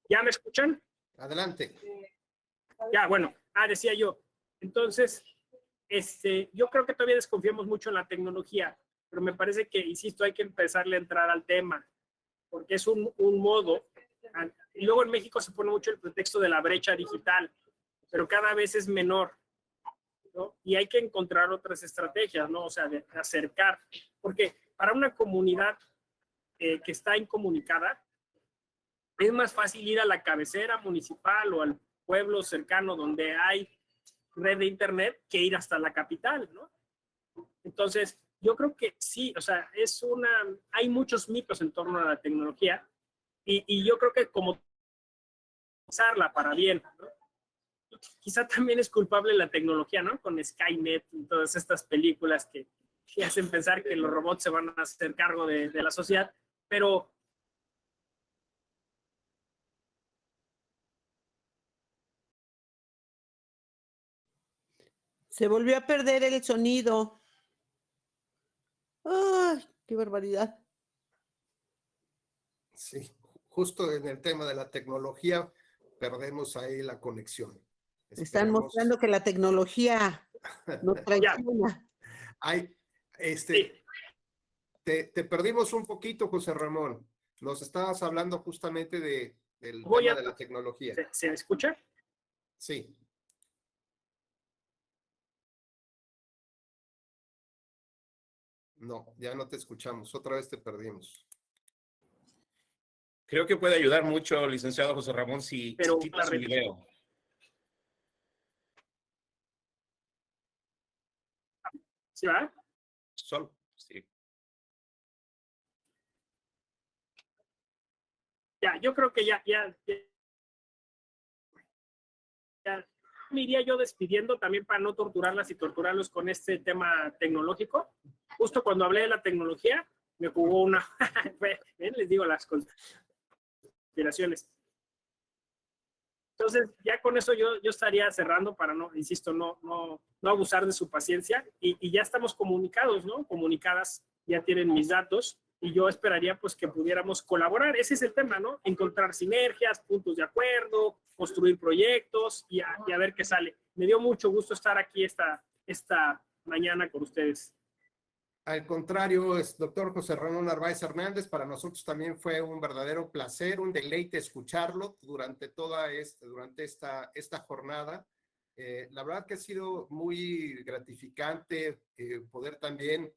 ¿Ya me escuchan? Adelante. Ya, bueno. Decía yo. Entonces, yo creo que todavía desconfiamos mucho en la tecnología, pero me parece que, insisto, hay que empezarle a entrar al tema, porque es un modo. Y luego en México se pone mucho el pretexto de la brecha digital, pero cada vez es menor, ¿no? Y hay que encontrar otras estrategias, ¿no? O sea, de acercar, porque para una comunidad que está incomunicada, es más fácil ir a la cabecera municipal o al pueblo cercano donde hay red de internet que ir hasta la capital, ¿no? Entonces, yo creo que sí, o sea, hay muchos mitos en torno a la tecnología y yo creo que como usarla para bien, ¿no? Quizá también es culpable la tecnología, ¿no? Con Skynet y todas estas películas que hacen pensar que los robots se van a hacer cargo de la sociedad, pero... Se volvió a perder el sonido. ¡Ay, qué barbaridad! Sí, justo en el tema de la tecnología perdemos ahí la conexión. Están mostrando que la tecnología nos traiciona. Te perdimos un poquito, José Ramón. Nos estabas hablando justamente del tema de la tecnología. ¿Se escucha? Sí. No, ya no te escuchamos. Otra vez te perdimos. Creo que puede ayudar mucho, licenciado José Ramón, si quita su video. ¿Sí va? Solo, sí. Ya, yo creo que ya me iría yo despidiendo también para no torturarlas y torturarlos con este tema tecnológico. Justo cuando hablé de la tecnología, me jugó una... les digo las conspiraciones. Entonces, ya con eso yo estaría cerrando para no, insisto, no abusar de su paciencia y ya estamos comunicados, ¿no? Comunicadas, ya tienen mis datos y yo esperaría pues que pudiéramos colaborar. Ese es el tema, ¿no? Encontrar sinergias, puntos de acuerdo, construir proyectos y a ver qué sale. Me dio mucho gusto estar aquí esta mañana con ustedes. Al contrario, doctor José Ramón Narváez Hernández, para nosotros también fue un verdadero placer, un deleite escucharlo durante esta jornada. La verdad que ha sido muy gratificante poder también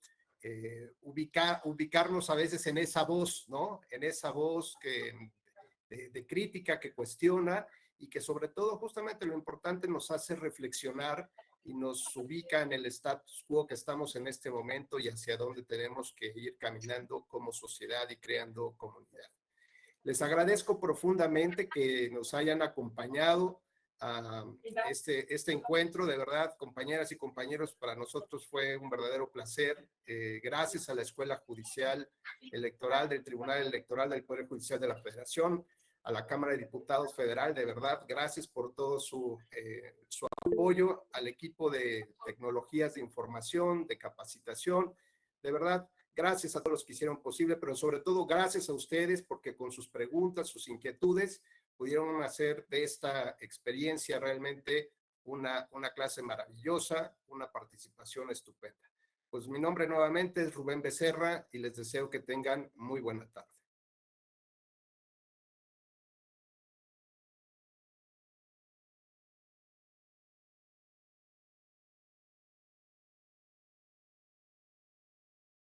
ubicarnos a veces en esa voz, ¿no? En esa voz de crítica que cuestiona y que sobre todo justamente lo importante nos hace reflexionar y nos ubica en el status quo que estamos en este momento y hacia dónde tenemos que ir caminando como sociedad y creando comunidad. Les agradezco profundamente que nos hayan acompañado. a este encuentro. De verdad, compañeras y compañeros, para nosotros fue un verdadero placer. Gracias a la Escuela Judicial Electoral del Tribunal Electoral del Poder Judicial de la Federación, a la Cámara de Diputados Federal, de verdad, gracias por todo su apoyo, al equipo de tecnologías de información, de capacitación, de verdad, gracias a todos los que hicieron posible, pero sobre todo gracias a ustedes, porque con sus preguntas, sus inquietudes, pudieron hacer de esta experiencia realmente una clase maravillosa, una participación estupenda. Pues mi nombre nuevamente es Rubén Becerra y les deseo que tengan muy buena tarde.